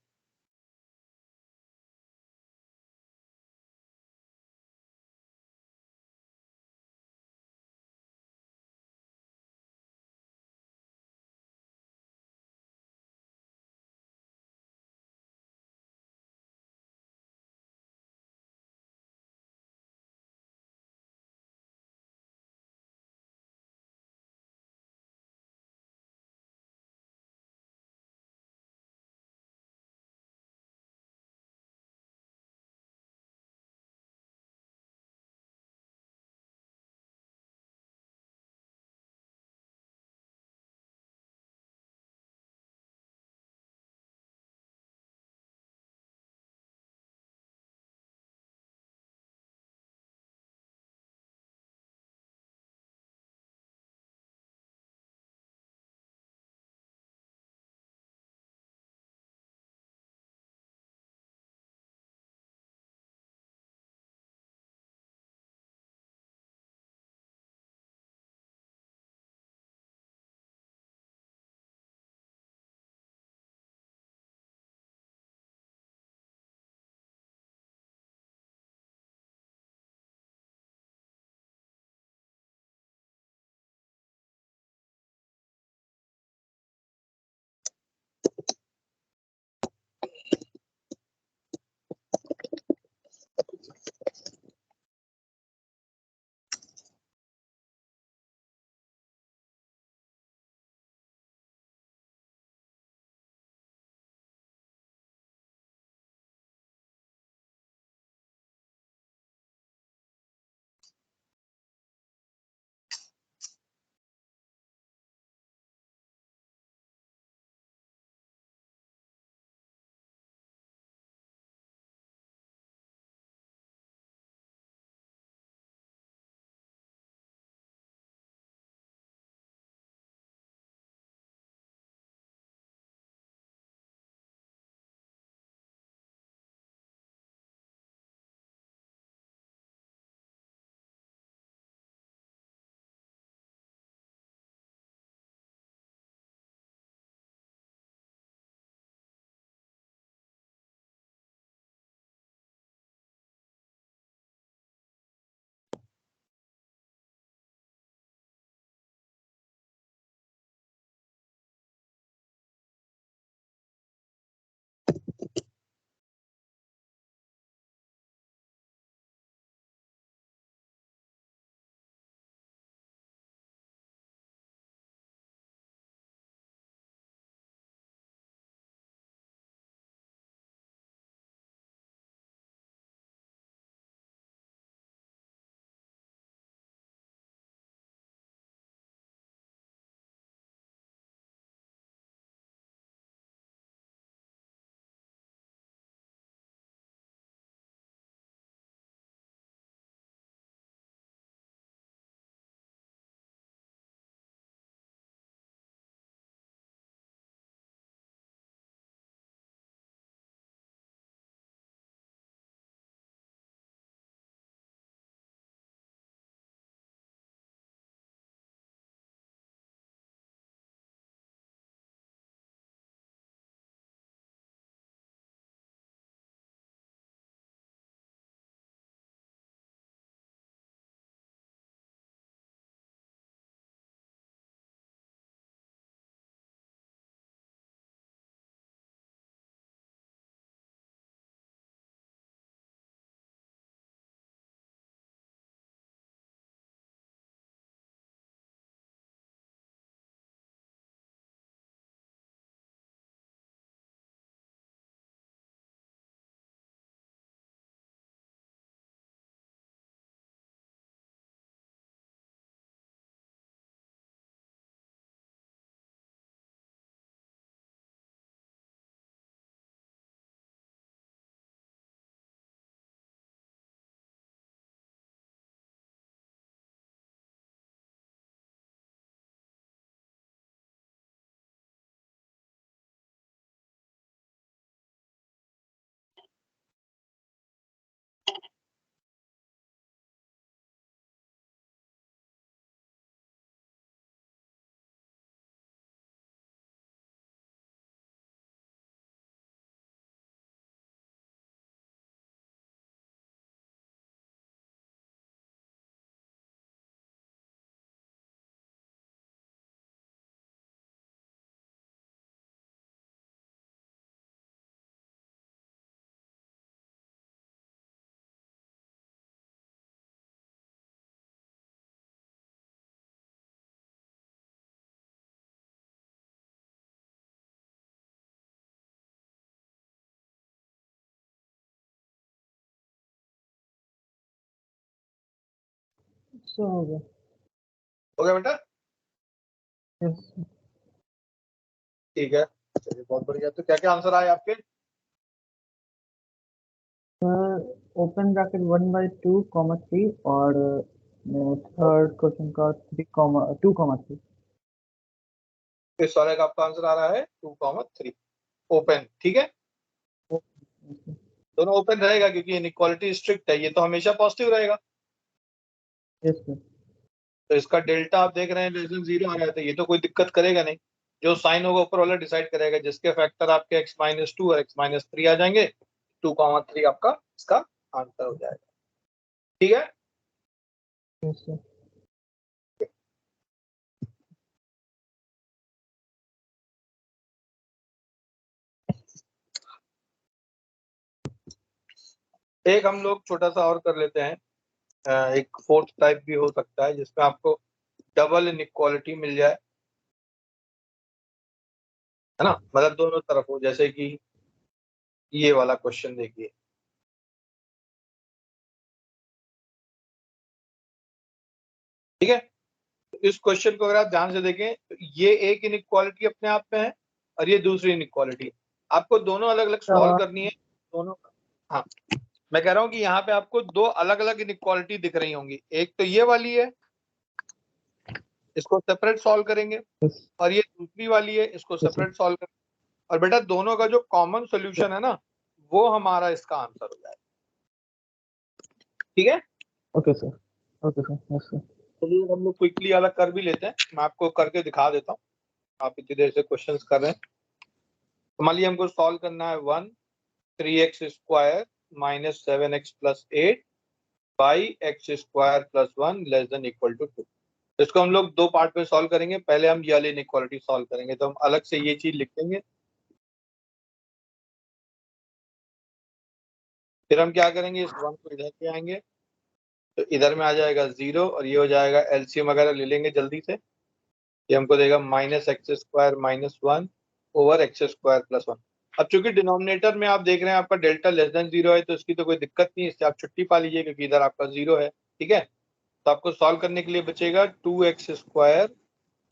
सर हो गया। हो गया बेटा? Yes sir. ठीक है, चलिए बहुत बढ़िया। तो क्या क्या आंसर आए आपके? सर ओपन ब्रैकेट 1/2, 3 और थर्ड क्वेश्चन का 2, 3। इस वाले का आपका आंसर आ रहा है 2, 3 ओपन। ठीक है, दोनों ओपन रहेगा क्योंकि इनइक्वालिटी स्ट्रिक्ट है, ये तो हमेशा पॉजिटिव रहेगा। Yes sir. तो इसका डेल्टा आप देख रहे हैं लेस देन 0 आ रहा है, तो ये तो कोई दिक्कत करेगा नहीं। जो साइन होगा ऊपर वाला डिसाइड करेगा, जिसके फैक्टर आपके x-2 और x-3 आ जाएंगे, 2, 3 आपका इसका आंसर हो जाएगा। ठीक है, यस सर। एक हम लोग छोटा सा और कर लेते हैं। एक फोर्थ टाइप भी हो सकता है जिसमें आपको डबल इनइक्वालिटी मिल जाए, है ना, मतलब दोनों तरफ हो। जैसे कि ये वाला क्वेश्चन देखिए, ठीक है। तो इस क्वेश्चन को अगर आप ध्यान से देखें तो ये एक इनइक्वालिटी अपने आप में है और ये दूसरी इनइक्वालिटी। आपको दोनों अलग अलग सॉल्व करनी है दोनों। हाँ, मैं कह रहा हूँ कि यहाँ पे आपको दो अलग अलग इनइक्वालिटी दिख रही होंगी। एक तो ये वाली है, इसको सेपरेट सॉल्व करेंगे, और ये दूसरी वाली है, इसको सेपरेट सॉल्व करेंगे। और बेटा दोनों का जो कॉमन सोल्यूशन है ना, वो हमारा इसका आंसर हो जाएगा। ठीक है, okay sir. Okay sir. Yes sir. चलिए हम लोग क्विकली अलग कर भी लेते हैं, मैं आपको करके दिखा देता हूँ। आप इतनी देर से क्वेश्चंस कर रहे हैं। तो मान लीजिए हमको सॉल्व करना है 3x² - 7x+8 x² + 1 < 2। इसको हम लोग दो पार्ट में सॉल्व करेंगे। पहले हम ये वाली इनइक्वालिटी सॉल्व करेंगे, तो हम अलग से ये चीज लिख देंगे। फिर हम क्या करेंगे, इस 1 को इधर ले आएंगे, तो इधर में आ जाएगा 0 और ये हो जाएगा, एलसीएम वगैरह ले लेंगे जल्दी से। ये हमको देगा -x² - 1 / x² + 1। अब चूंकि डिनोमिनेटर में आप देख रहे हैं आपका डेल्टा लेस देन 0 है, तो इसकी तो कोई दिक्कत नहीं है, इससे आप छुट्टी पा लीजिए क्योंकि इधर आपका 0 है। ठीक है, तो आपको सॉल्व करने के लिए बचेगा 2x²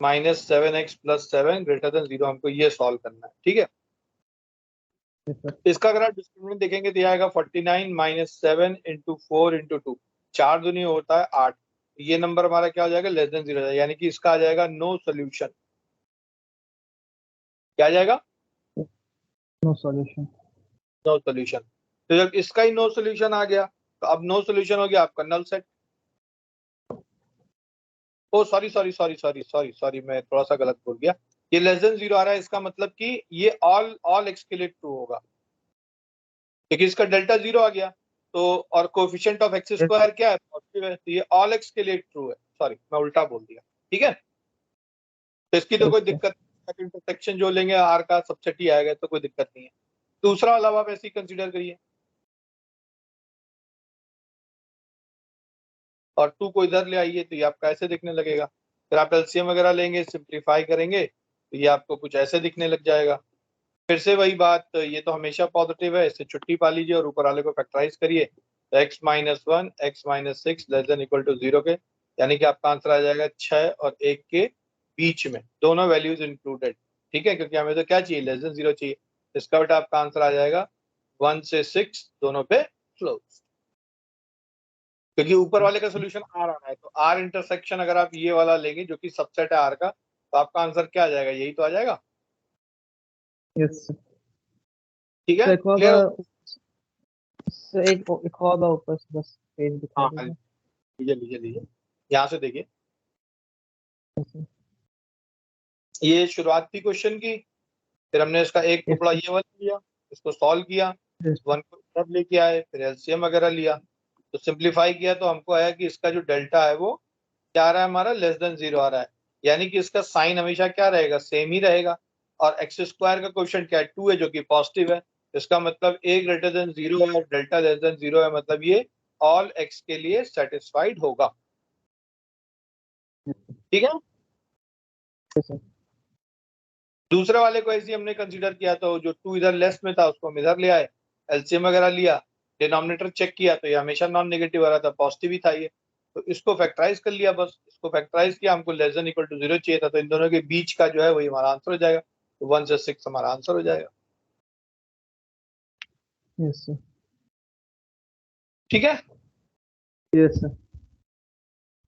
- 7x + 7 > 0। हमको ये सॉल्व करना है। ठीक है, यस सर। इसका अगर आप डिस्क्रिमिनेंट देखेंगे तो ये आएगा 49 - 7 × 4 × 2। 4 दूनी होता है 8। ये नंबर हमारा क्या हो जाएगा, लेस देन 0 हो जाएगा, यानी कि इसका आ जाएगा नो सोल्यूशन। क्या आ जाएगा, नो सॉल्यूशन। No solution. तो जब इसका ही नो सोल्यूशन आ गया, तो अब नो सोल्यूशन हो गया आपका null set. Oh sorry sorry sorry sorry sorry sorry, मैं थोड़ा सा गलत बोल गया। ये लेस देन 0 आ रहा है, इसका मतलब कि ये ऑल एक्स के लिए ट्रू होगा, क्योंकि इसका डेल्टा 0 आ गया। तो और कोएफिशिएंट ऑफ x² क्या है, पॉजिटिव है, तो ये ऑल एक्स के लिए ट्रू है। सॉरी, मैं उल्टा बोल दिया। ठीक है, तो इसकी तो कोई दिक्कत नहीं, इंटरसेक्शन जो लेंगे आर का सब सेट ही आएगा, तो कोई दिक्कत नहीं है। दूसरा वाला आप ऐसे ही कंसीडर करिए, और 2 को इधर ले आइए, तो ये आपका ऐसे दिखने लगेगा। फिर आप एलसीएम वगैरह लेंगे, सिंप्लीफाई करेंगे, तो ये आपको कुछ ऐसे दिखने लग जाएगा। फिर से वही बात, ये तो हमेशा पॉजिटिव है, इससे छुट्टी पा लीजिए और ऊपर वाले को फैक्टराइज करिए, तो x - 1 x - 6 < 0 के, यानी कि आपका आंसर आ जाएगा 6 और 1 के बीच में, दोनों वैल्यूज इंक्लूडेड। ठीक है, क्योंकि हमें तो क्या चाहिए, लेस देन 0 चाहिए। इसका बेटा आपका आंसर आ जाएगा 1 से 6 दोनों पे क्लोज, क्योंकि ऊपर वाले का सोल्यूशन आर आ रहा है। तो आर इंटरसेक्शन अगर आप ये वाला लेंगे जो कि सबसेट है आर का, तो आपका आंसर क्या आ जाएगा, यही तो आ जाएगा। Yes sir. ठीक है, तो एक और क्लियर हो? एक और बार ऊपर से बस पेज दिखा हाँ हाँ, दीजिए। लीजिए लीजिए लीजिए, यहाँ से देखिए, यस सर। ये शुरुआत थी क्वेश्चन की। फिर हमने इसका एक यस टुकड़ा ये वाला लिया, इसको सॉल्व किया, यस 1 को इधर लेके आए, फिर एलसीएम वगैरह लिया, तो सिंप्लीफाई किया, तो हमको आया कि इसका जो डेल्टा है वो क्या आ रहा है, हमारा लेस देन 0 आ रहा है, यानी कि इसका साइन हमेशा क्या रहेगा, सेम ही रहेगा। और x² का क्वेश्चन क्या है, 2 है, जो कि पॉजिटिव है। इसका मतलब a > 0 है और डेल्टा लेस देन 0 है, मतलब ये ऑल x के लिए सेटिस्फाइड होगा। ठीक है, सर। दूसरे वाले को ऐसे ही हमने कंसीडर किया, तो जो 2 इधर लेस में था उसको हम इधर ले आए, एलसीएम वगैरह लिया, डिनोमिनेटर चेक किया, तो ये हमेशा नॉन नेगेटिव आ रहा था, पॉजिटिव ही था ये। तो इसको फैक्टराइज कर लिया, बस इसको फैक्टराइज किया, हमको लेस देन इक्वल टू 0 चाहिए था, तो इन दोनों के बीच का जो है वही हमारा आंसर हो जाएगा, तो 1 से 6 हमारा आंसर हो जाएगा। Yes sir. ठीक है, यस सर।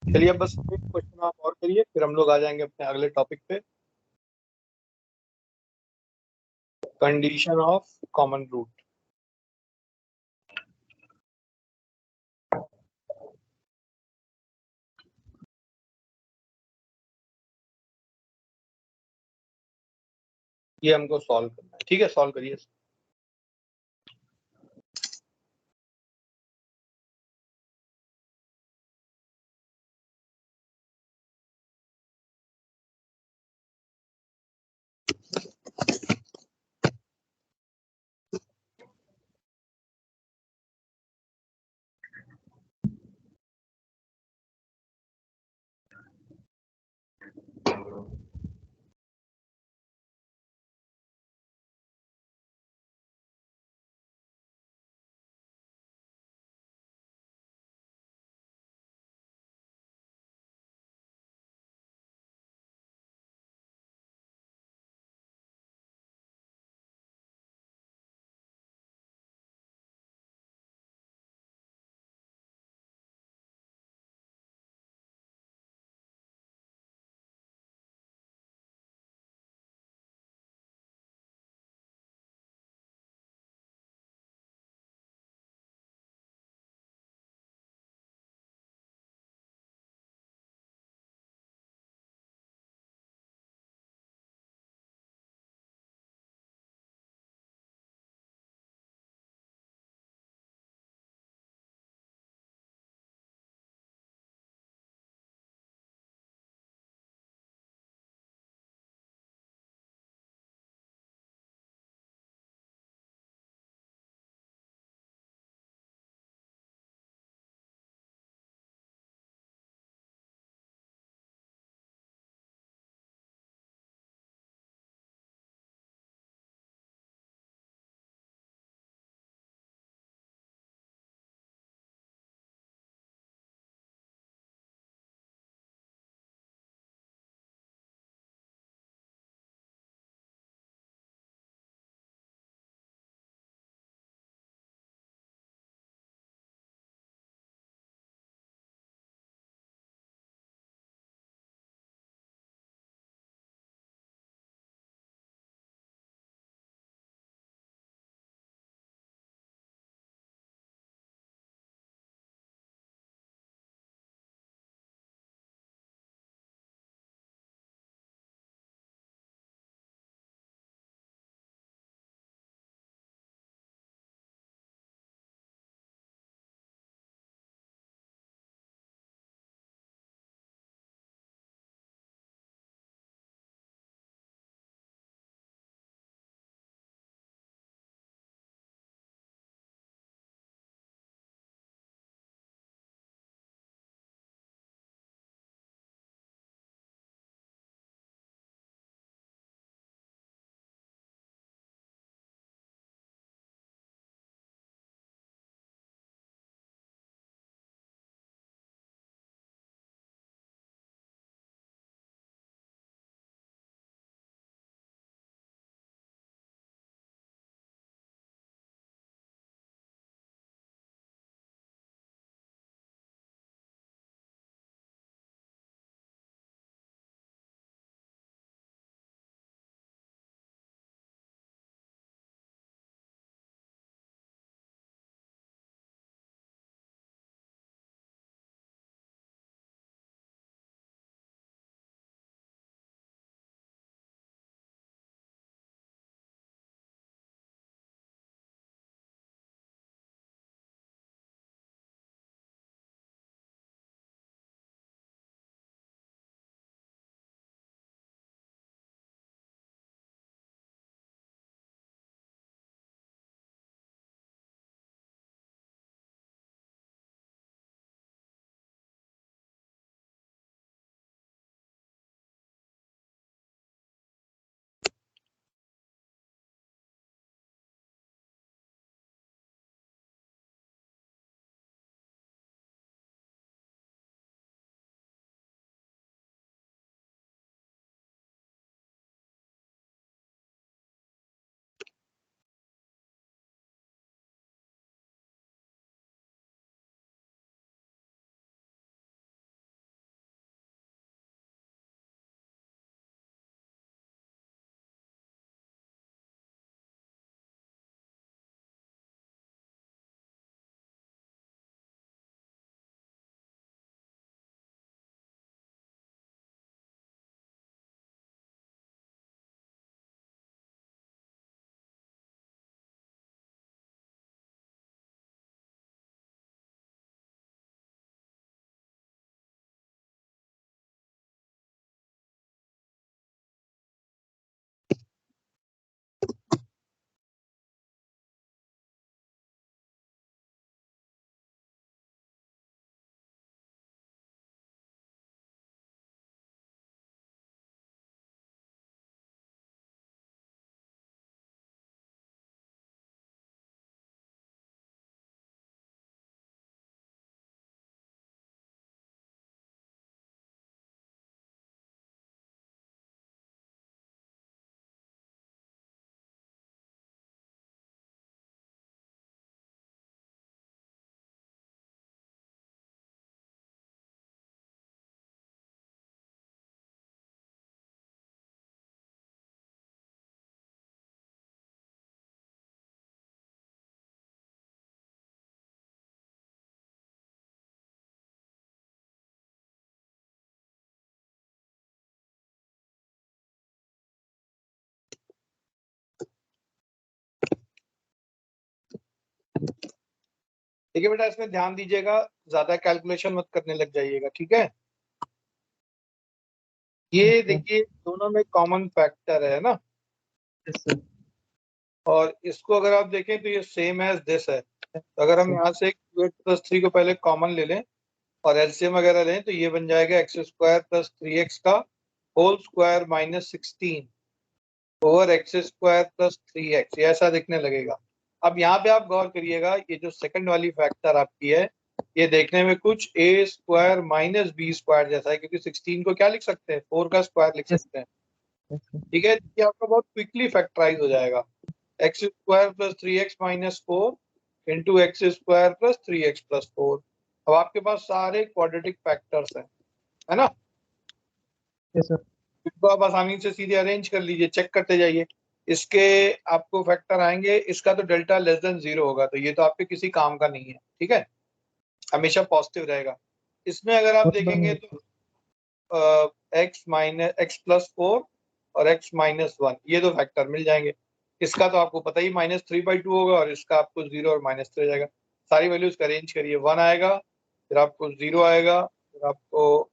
चलिए अब बस एक क्वेश्चन आप और करिए, फिर हम लोग आ जाएंगे अपने अगले टॉपिक पे, कंडीशन ऑफ कॉमन रूट। ये हमको सॉल्व करना है, ठीक है, सॉल्व करिए। ठीक है बेटा, इसमें ध्यान दीजिएगा, ज्यादा कैलकुलेशन मत करने लग जाइएगा, ठीक है। ये देखिए दोनों में कॉमन फैक्टर है ना, और इसको अगर आप देखें तो ये सेम एज दिस है। तो अगर हम यहाँ से 2x+3 को पहले कॉमन ले लें और एलसीएम वगैरह लें तो ये बन जाएगा x² + 3x का whole square -16 over x² + 3x, ये ऐसा दिखने लगेगा। अब यहाँ पे आप गौर करिएगा, ये जो सेकंड वाली फैक्टर आपकी है ये देखने में कुछ a² - b² जैसा है, क्योंकि 16 को क्या लिख सकते हैं, 4 का स्क्वायर लिख सकते हैं, ठीक है। ये आपका बहुत क्विकली फैक्टराइज हो जाएगा, x² + 3x - 4 into x² + 3x + 4। अब आपके पास सारे क्वाड्रेटिक फैक्टर्स हैं, है ना। इसको आप आसानी से सीधे अरेंज कर लीजिए, चेक करते जाइए, इसके आपको फैक्टर आएंगे, इसका तो डेल्टा लेस देन 0 होगा, तो ये तो आपके किसी काम का नहीं है, ठीक है, हमेशा पॉजिटिव रहेगा। इसमें अगर आप देखेंगे तो x+4 और x-1 ये दो फैक्टर मिल जाएंगे। इसका तो आपको पता ही -3/2 होगा और इसका आपको 0 और -3 हो जाएगा। सारी वैल्यूज का अरेंज करिए, 1 आएगा, फिर आपको 0 आएगा, फिर आपको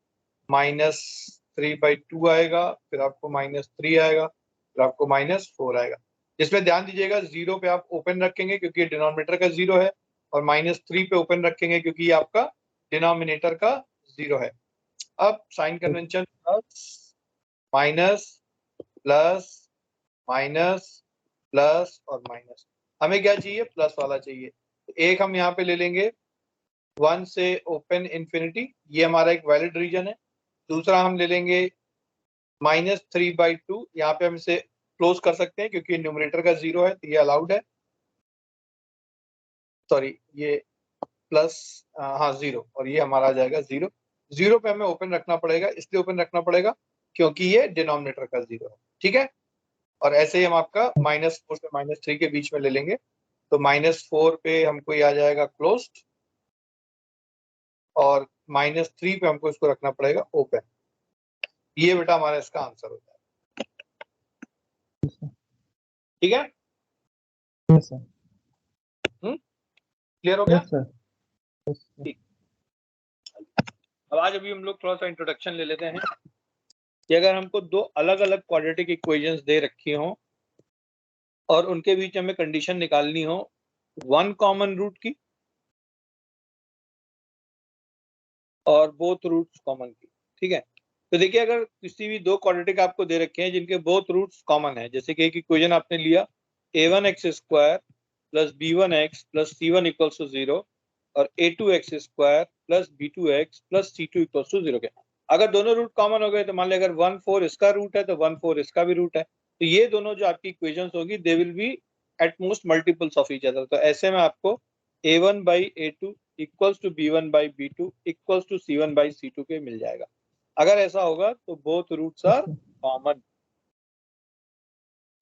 -3/2 आएगा, फिर आपको -3 आएगा, फिर आपको -4 आएगा। इसमें ध्यान दीजिएगा 0 पे आप ओपन रखेंगे क्योंकि डिनोमिनेटर का 0 है, और -3 पे ओपन रखेंगे क्योंकि ये आपका डिनोमिनेटर का 0 है। अब sign convention plus minus plus minus plus और माइनस, हमें क्या चाहिए, प्लस वाला चाहिए। एक हम यहाँ पे ले लेंगे 1 से ओपन इंफिनिटी, ये हमारा एक वैलिड रीजन है। दूसरा हम ले लेंगे -3/2, यहाँ पे हम इसे क्लोज कर सकते हैं क्योंकि न्यूमरेटर का 0 है तो ये अलाउड है, सॉरी ये प्लस हाँ 0, और ये हमारा आ जाएगा 0। 0 पे हमें ओपन रखना पड़ेगा, इसलिए ओपन रखना पड़ेगा क्योंकि ये डिनोमिनेटर का 0 है, ठीक है। और ऐसे ही हम आपका -4 से -3 के बीच में ले लेंगे, तो -4 पे हमको ये आ जाएगा क्लोज्ड, और -3 पे हमको इसको रखना पड़ेगा ओपन। ये बेटा हमारा इसका आंसर होता है, ठीक है। क्लियर हो गया, ठीक। अब आज अभी हम लोग थोड़ा सा इंट्रोडक्शन ले लेते हैं कि अगर हमको दो अलग अलग क्वाड्रेटिक इक्वेशंस दे रखी हो और उनके बीच हमें कंडीशन निकालनी हो वन कॉमन रूट की और बोथ रूट्स कॉमन की, ठीक है। तो देखिए अगर किसी भी दो क्वाड्रेटिक आपको दे रखे हैं जिनके बोथ रूट्स कॉमन है, जैसे कि एक इक्वेशन आपने लिया a1x² + b1x + c1 = 0 और a2x² + b2x + c2 = 0 के, अगर दोनों रूट कॉमन हो गए तो मान लिया अगर 1 4 इसका रूट है तो 1 4 इसका भी रूट है, तो ये दोनों जो आपकी इक्वेशंस होगी they will be at most multiples of each other. तो ऐसे में आपको a1/a2 = b1/b2 = c1/c2 के मिल जाएगा। अगर ऐसा होगा तो बोथ रूट्स आर कॉमन।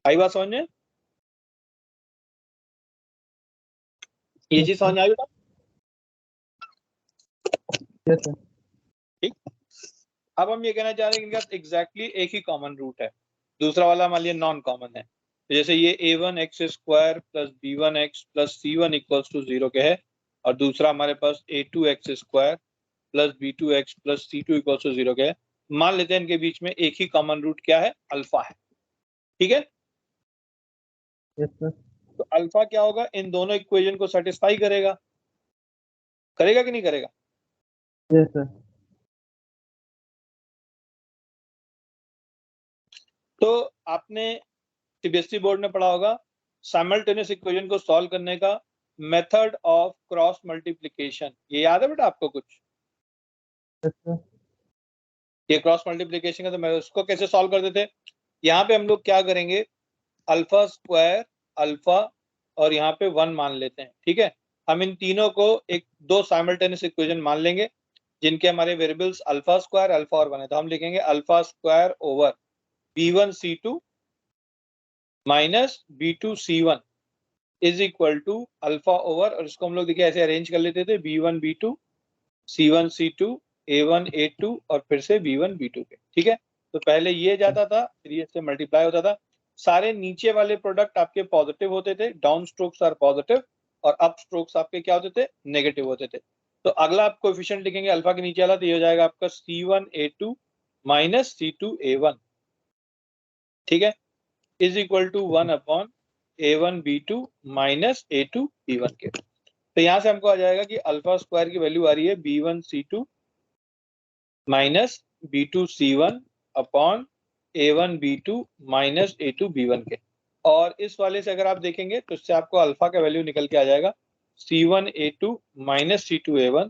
आई बात समझ में, ये चीज समझ आई बेटा, ठीक। अब हम ये कहना चाह रहे हैं कि इनका एग्जैक्टली एक ही कॉमन रूट है, दूसरा वाला मान लिया नॉन कॉमन है। तो जैसे ये a1x² + b1x + c1 = 0 के है, और दूसरा हमारे पास a2x² + b2x + c2 = 0 के है। मान लेते हैं इनके बीच में एक ही कॉमन रूट क्या है, अल्फा है, ठीक है। तो अल्फा क्या होगा, इन दोनों इक्वेशन को सेटिस्फाई करेगा, करेगा कि नहीं करेगा। Yes sir. तो आपने सीबीएसई बोर्ड में पढ़ा होगा साइमल्टेनियस इक्वेशन को सॉल्व करने का मेथड ऑफ क्रॉस मल्टीप्लिकेशन, ये याद है बेटा आपको कुछ। ये क्रॉस मल्टीप्लिकेशन का तो मैं उसको कैसे सॉल्व करते थे, यहाँ पे हम लोग क्या करेंगे, अल्फा स्क्वायर अल्फा और यहाँ पे 1 मान लेते हैं, ठीक है। हम इन तीनों को एक दो साइमल्टेनियस इक्वेशन मान लेंगे जिनके हमारे वेरिएबल्स अल्फा स्क्वायर अल्फा और 1 है, तो हम लिखेंगे alpha square over b1c2 - b2c1 is equal to alpha over, और इसको हम लोग देखिए ऐसे अरेंज कर लेते थे b1 b2 c1 c2 a1 a2 और फिर से b1 b2 के, ठीक है। तो पहले ये जाता था, फिर ये से मल्टीप्लाई होता था, सारे नीचे वाले प्रोडक्ट आपके पॉजिटिव होते थे, डाउन स्ट्रोक्स आर पॉजिटिव, और अप स्ट्रोक्स आपके क्या होते थे, नेगेटिव होते थे। तो अगला आप कोएफिशिएंट लिखेंगे अल्फा के नीचे वाला, तो ये हो जाएगा आपका C1A2 माइनस C2A1, ठीक है, is equal to 1/A1B2 minus A2B1 के। तो यहां से हमको आ जाएगा कि अल्फा स्क्वायर की वैल्यू आ रही है B1C2 minus B2C1 upon A1B2 minus A2B1 के। और इस वाले से अगर आप देखेंगे तो इससे आपको अल्फा का वैल्यू निकल के आ जाएगा C1A2 minus C2A1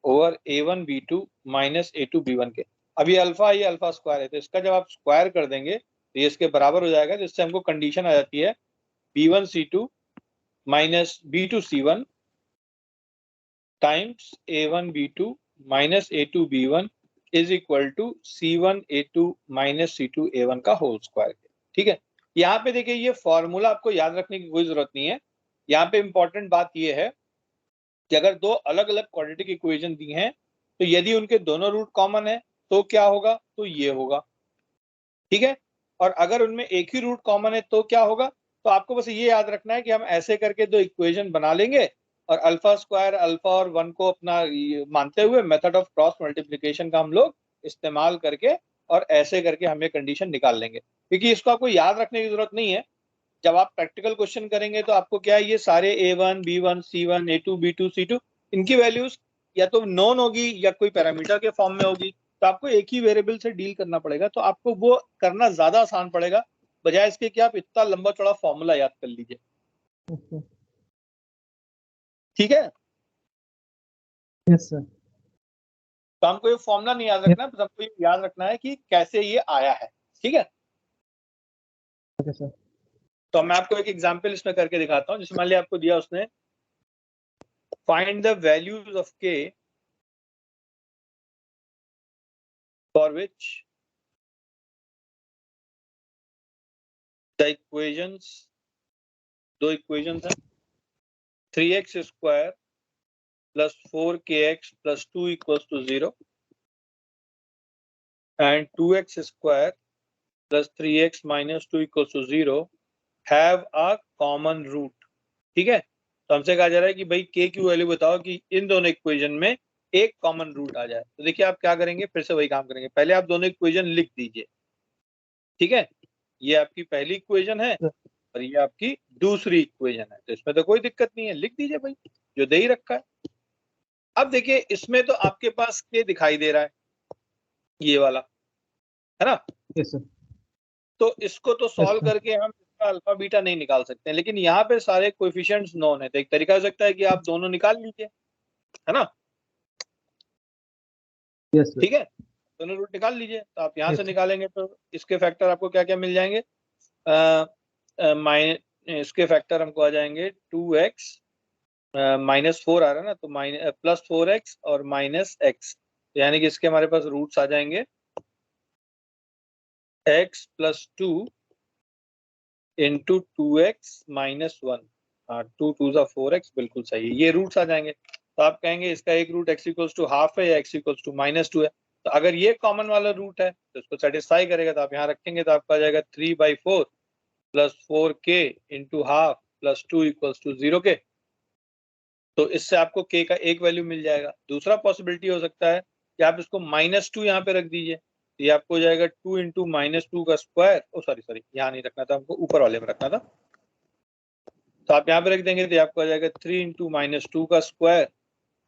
over A1B2 minus A2B1 के। अब ये अल्फा स्क्वायर है, तो इसका जब आप स्क्वायर कर देंगे तो ये इसके बराबर हो जाएगा, जिससे हमको कंडीशन आ जाती है B1C2 minus B2C1 times A1B2 minus A2B1 is equal to C1A2 minus C2A1 का होल स्क्वायर। ठीक है, यहाँ पे देखिए ये फॉर्मूला आपको याद रखने की कोई जरूरत नहीं है। यहाँ पे इंपॉर्टेंट बात ये है कि अगर दो अलग अलग क्वाड्रेटिक इक्वेशन दी हैं तो यदि उनके दोनों रूट कॉमन है तो क्या होगा, तो ये होगा, ठीक है। और अगर उनमें एक ही रूट कॉमन है तो क्या होगा, तो आपको बस ये याद रखना है कि हम ऐसे करके दो इक्वेशन बना लेंगे और अल्फा स्क्वायर अल्फा और 1 को अपना मानते हुए मेथड ऑफ क्रॉस मल्टीप्लिकेशन का हम लोग इस्तेमाल करके और ऐसे करके हम ये कंडीशन निकाल लेंगे। क्योंकि इसको आपको याद रखने की जरूरत नहीं है, जब आप प्रैक्टिकल क्वेश्चन करेंगे तो आपको क्या है, ये सारे A1 B1 C1 A2 B2 C2 इनकी वैल्यूज या तो नॉन होगी या कोई पैरामीटर के फॉर्म में होगी, तो आपको एक ही वेरिएबल से डील करना पड़ेगा। तो आपको वो करना ज्यादा आसान पड़ेगा बजाय इसके कि आप इतना लंबा चौड़ा फॉर्मूला याद कर लीजिए, ठीक है। Yes sir. तो हमको ये फॉर्मूला नहीं याद रखना है, बस हमको ये याद रखना है कि कैसे ये आया है, ठीक है। Okay sir. तो मैं आपको एक एग्जांपल इसमें करके दिखाता हूँ। जैसे मान लिया आपको दिया उसने find the values of k for which the equations, दो इक्वेशंस हैं 3x square plus 4kx plus 2 equals to 0 and 2x square plus 3x minus 2 equals to 0 have a common root, ठीक है। तो हमसे कहा जा रहा है कि भाई k की वैल्यू बताओ कि इन दोनों इक्वेशन में एक कॉमन रूट आ जाए। तो देखिए आप क्या करेंगे, फिर से वही काम करेंगे। पहले आप दोनों इक्वेशन लिख दीजिए, ठीक है। ये आपकी पहली इक्वेशन है और ये आपकी दूसरी इक्वेशन है, तो इसमें तो कोई दिक्कत नहीं है, लिख दीजिए भाई जो दे ही रखा है। अब देखिए इसमें तो आपके पास k दिखाई दे रहा है, ये वाला है ना। Yes sir. तो इसको तो सॉल्व sir. करके हम इसका अल्फा बीटा नहीं निकाल सकते हैं, लेकिन यहाँ पे सारे कोएफिशिएंट्स नोन है। तो एक तरीका हो सकता है कि आप दोनों निकाल लीजिए, है ना। Yes sir. ठीक है, दोनों रूट निकाल लीजिए। तो आप यहाँ Yes, से sir. निकालेंगे तो इसके फैक्टर आपको क्या क्या मिल जाएंगे, इसके फैक्टर हमको आ जाएंगे 2x माइनस 4 आ रहा है ना, तो प्लस 4x और माइनस x, यानी कि इसके हमारे पास रूट्स आ जाएंगे x plus 2 into 2x minus 1। हाँ, 2 2 सा 4x, बिल्कुल सही है, ये रूट्स आ जाएंगे। तो आप कहेंगे इसका एक root x equals to half है या x इक्वल्स टू माइनस 2 है। तो अगर ये कॉमन वाला रूट है तो इसको सेटिस्फाई करेगा, तो आप यहाँ रखेंगे तो आपका आ जाएगा 3/4 plus 4k into half plus 2 equals to 0 के। तो इससे आपको k का एक वैल्यू मिल जाएगा। दूसरा पॉसिबिलिटी हो सकता है कि आप इसको -2 यहाँ पे रख दीजिए, तो ये आपको हो जाएगा 2 इंटू -2 का स्क्वायर। ओ सॉरी यहाँ नहीं रखना था हमको, ऊपर वाले में रखना था। तो आप यहाँ पे रख देंगे तो आपको आ जाएगा 3 इंटू -2 का square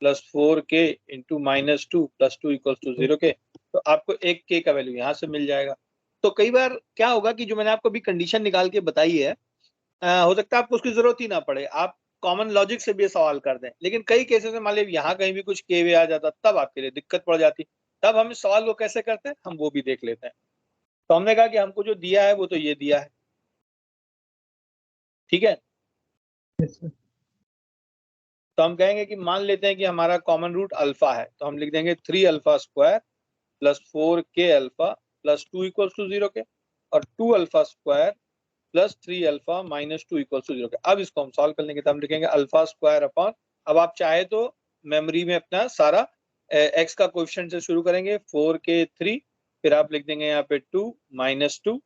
plus 4k into -2 plus 2 equals to 0 के। तो आपको एक k का वैल्यू यहाँ से मिल जाएगा। तो कई बार क्या होगा कि जो मैंने आपको अभी कंडीशन निकाल के बताई है, हो सकता है आपको उसकी जरूरत ही ना पड़े, आप कॉमन लॉजिक से भी सवाल कर दें। लेकिन कई केसेस में मान लीजिए यहाँ कहीं भी कुछ के वे आ जाता, तब आपके लिए दिक्कत पड़ जाती। तब हम इस सवाल को कैसे करते हैं, हम वो भी देख लेते हैं। तो हमने कहा कि हमको जो दिया है वो तो ये दिया है, ठीक है। Yes, sir. तो हम कहेंगे कि मान लेते हैं कि हमारा कॉमन रूट अल्फा है, तो हम लिख देंगे 3 alpha square plus 4k alpha plus 2 equals to 0 के, और 2 alpha square plus 3 alpha minus 2 equals to 0 के। अब इसको हम सॉल्व कर लेंगे तो हम लिखेंगे अल्फा स्क्वायर अपॉन, अब आप चाहे तो मेमोरी में अपना सारा x का कोएफिशिएंट से शुरू करेंगे 4k 3, फिर आप लिख देंगे यहाँ पे 2 -2,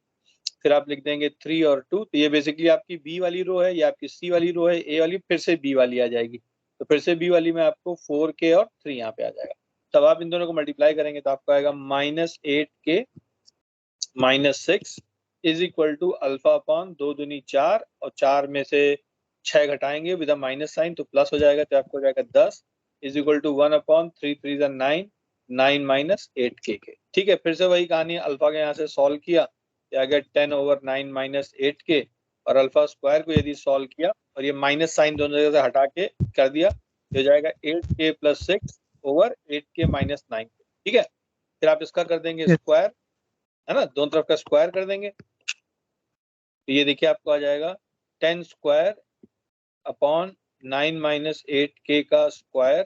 फिर आप लिख देंगे 3 और 2, तो ये बेसिकली आपकी बी वाली रो है, ये आपकी सी वाली रो है, ए वाली फिर से बी वाली आ जाएगी। तो फिर से बी वाली में आपको 4k और 3 यहाँ पे आ जाएगा। तब आप इन दोनों को मल्टीप्लाई करेंगे तो आपको आएगा -8k -6 is equal to alpha upon 2 दूनी 4 और 4 में से 6 घटाएंगे विद माइनस साइन तो प्लस हो जाएगा, तो आपको हो जाएगा 10 is equal to 1 upon 3 3 9 9 minus 8k के। ठीक है, फिर से वही कहानी, अल्फा के यहाँ से सॉल्व किया तो आ गया 10/9 माइनस 8k, और अल्फा स्क्वायर को यदि सॉल्व किया और ये माइनस साइन दोनों जगह से हटा के कर दिया तो हो जाएगा 8k + 6 ओवर 8k माइनस 9। ठीक है, फिर आप इसका कर देंगे स्क्वायर, है ना, दोनों तरफ का स्क्वायर कर देंगे तो ये देखिए आपको आ जाएगा 10 स्क्वायर अपॉन 9 माइनस 8k का square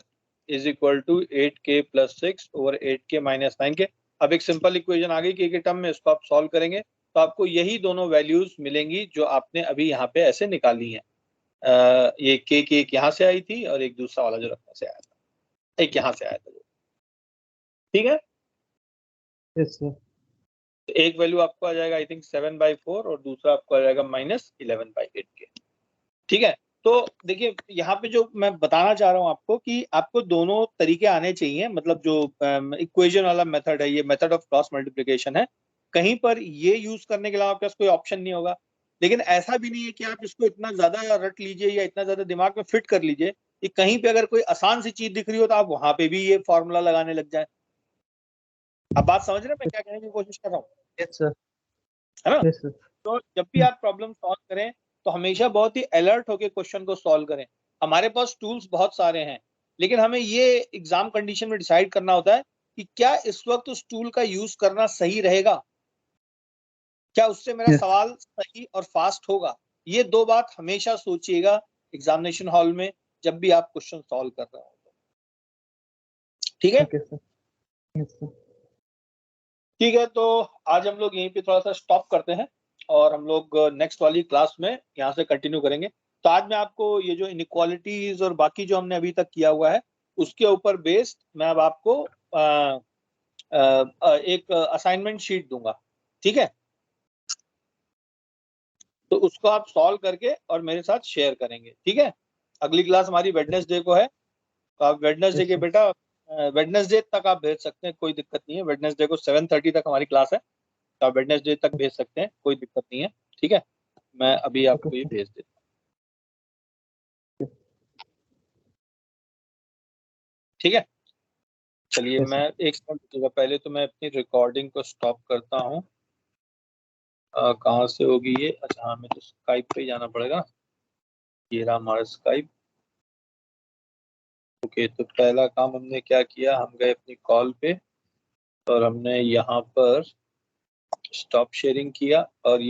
is equal to 8k + 6 over 8k minus 9k। अब एक सिंपल इक्वेशन आ गई के टर्म में, इसको आप सॉल्व करेंगे तो आपको यही दोनों वैल्यूज मिलेंगी जो आपने अभी यहाँ पे ऐसे निकाली हैं। ये k की एक यहाँ से आई थी और एक दूसरा वाला जो रखने से आया था, एक यहाँ से आया था। ठीक है, यस सर। तो एक वैल्यू आपको आ जाएगा आई थिंक 7/4 और दूसरा आपको आ जाएगा -11/8 के। ठीक है, तो देखिए यहाँ पे जो मैं बताना चाह रहा हूँ आपको कि आपको दोनों तरीके आने चाहिए, मतलब जो इक्वेशन वाला मेथड है, ये मेथड ऑफ क्रॉस मल्टीप्लिकेशन है, कहीं पर ये यूज करने के अलावा आपके पास कोई ऑप्शन नहीं होगा। लेकिन ऐसा भी नहीं है कि आप इसको इतना ज्यादा रट लीजिए या इतना ज्यादा दिमाग में फिट कर लीजिए कि कहीं पे अगर कोई आसान सी चीज दिख रही हो तो आप वहां पे भी ये फॉर्मूला लगाने लग जाए। आप बात समझ रहे हैं मैं क्या कहने की कोशिश कर रहा हूँ, यस सर। है ना? Yes sir. तो जब भी आप प्रॉब्लम सॉल्व करें तो हमेशा बहुत ही अलर्ट होकर क्वेश्चन को सॉल्व करें। हमारे पास टूल्स बहुत सारे हैं, लेकिन हमें ये एग्जाम कंडीशन में डिसाइड करना होता है कि क्या इस वक्त उस टूल का यूज करना सही रहेगा, क्या उससे मेरा सवाल सही और फास्ट होगा। ये दो बात हमेशा सोचिएगा एग्जामिनेशन हॉल में जब भी आप क्वेश्चन सॉल्व कर रहे हो। ठीक है, ओके सर। Yes sir. ठीक है, तो आज हम लोग यहीं पे थोड़ा सा स्टॉप करते हैं और हम लोग नेक्स्ट वाली क्लास में यहाँ से कंटिन्यू करेंगे। तो आज मैं आपको ये जो इनइक्वालिटीज और बाकी जो हमने अभी तक किया हुआ है उसके ऊपर बेस्ड मैं अब आपको एक असाइनमेंट शीट दूंगा। ठीक है, तो उसको आप सॉल्व करके और मेरे साथ शेयर करेंगे। ठीक है, अगली क्लास हमारी वेडनेसडे को है, तो आप वेडनेसडे के बेटा वेडनेसडे तक आप भेज सकते हैं, कोई दिक्कत नहीं है। वेडनेसडे को 7:30 तक हमारी क्लास है, तो आप वेडनेसडे तक भेज सकते हैं, कोई दिक्कत नहीं है। ठीक है, मैं अभी आपको ये भेज देता हूँ। ठीक है, चलिए मैं एक सेकंड पहले तो मैं अपनी रिकॉर्डिंग को स्टॉप करता हूँ। कहाँ से होगी ये? अच्छा हाँ, हमें तो स्काइप पे ही जाना पड़ेगा। ये रहा हमारा स्काइप। ओके, तो पहला काम हमने क्या किया, हम गए अपनी कॉल पे और हमने यहाँ पर स्टॉप शेयरिंग किया और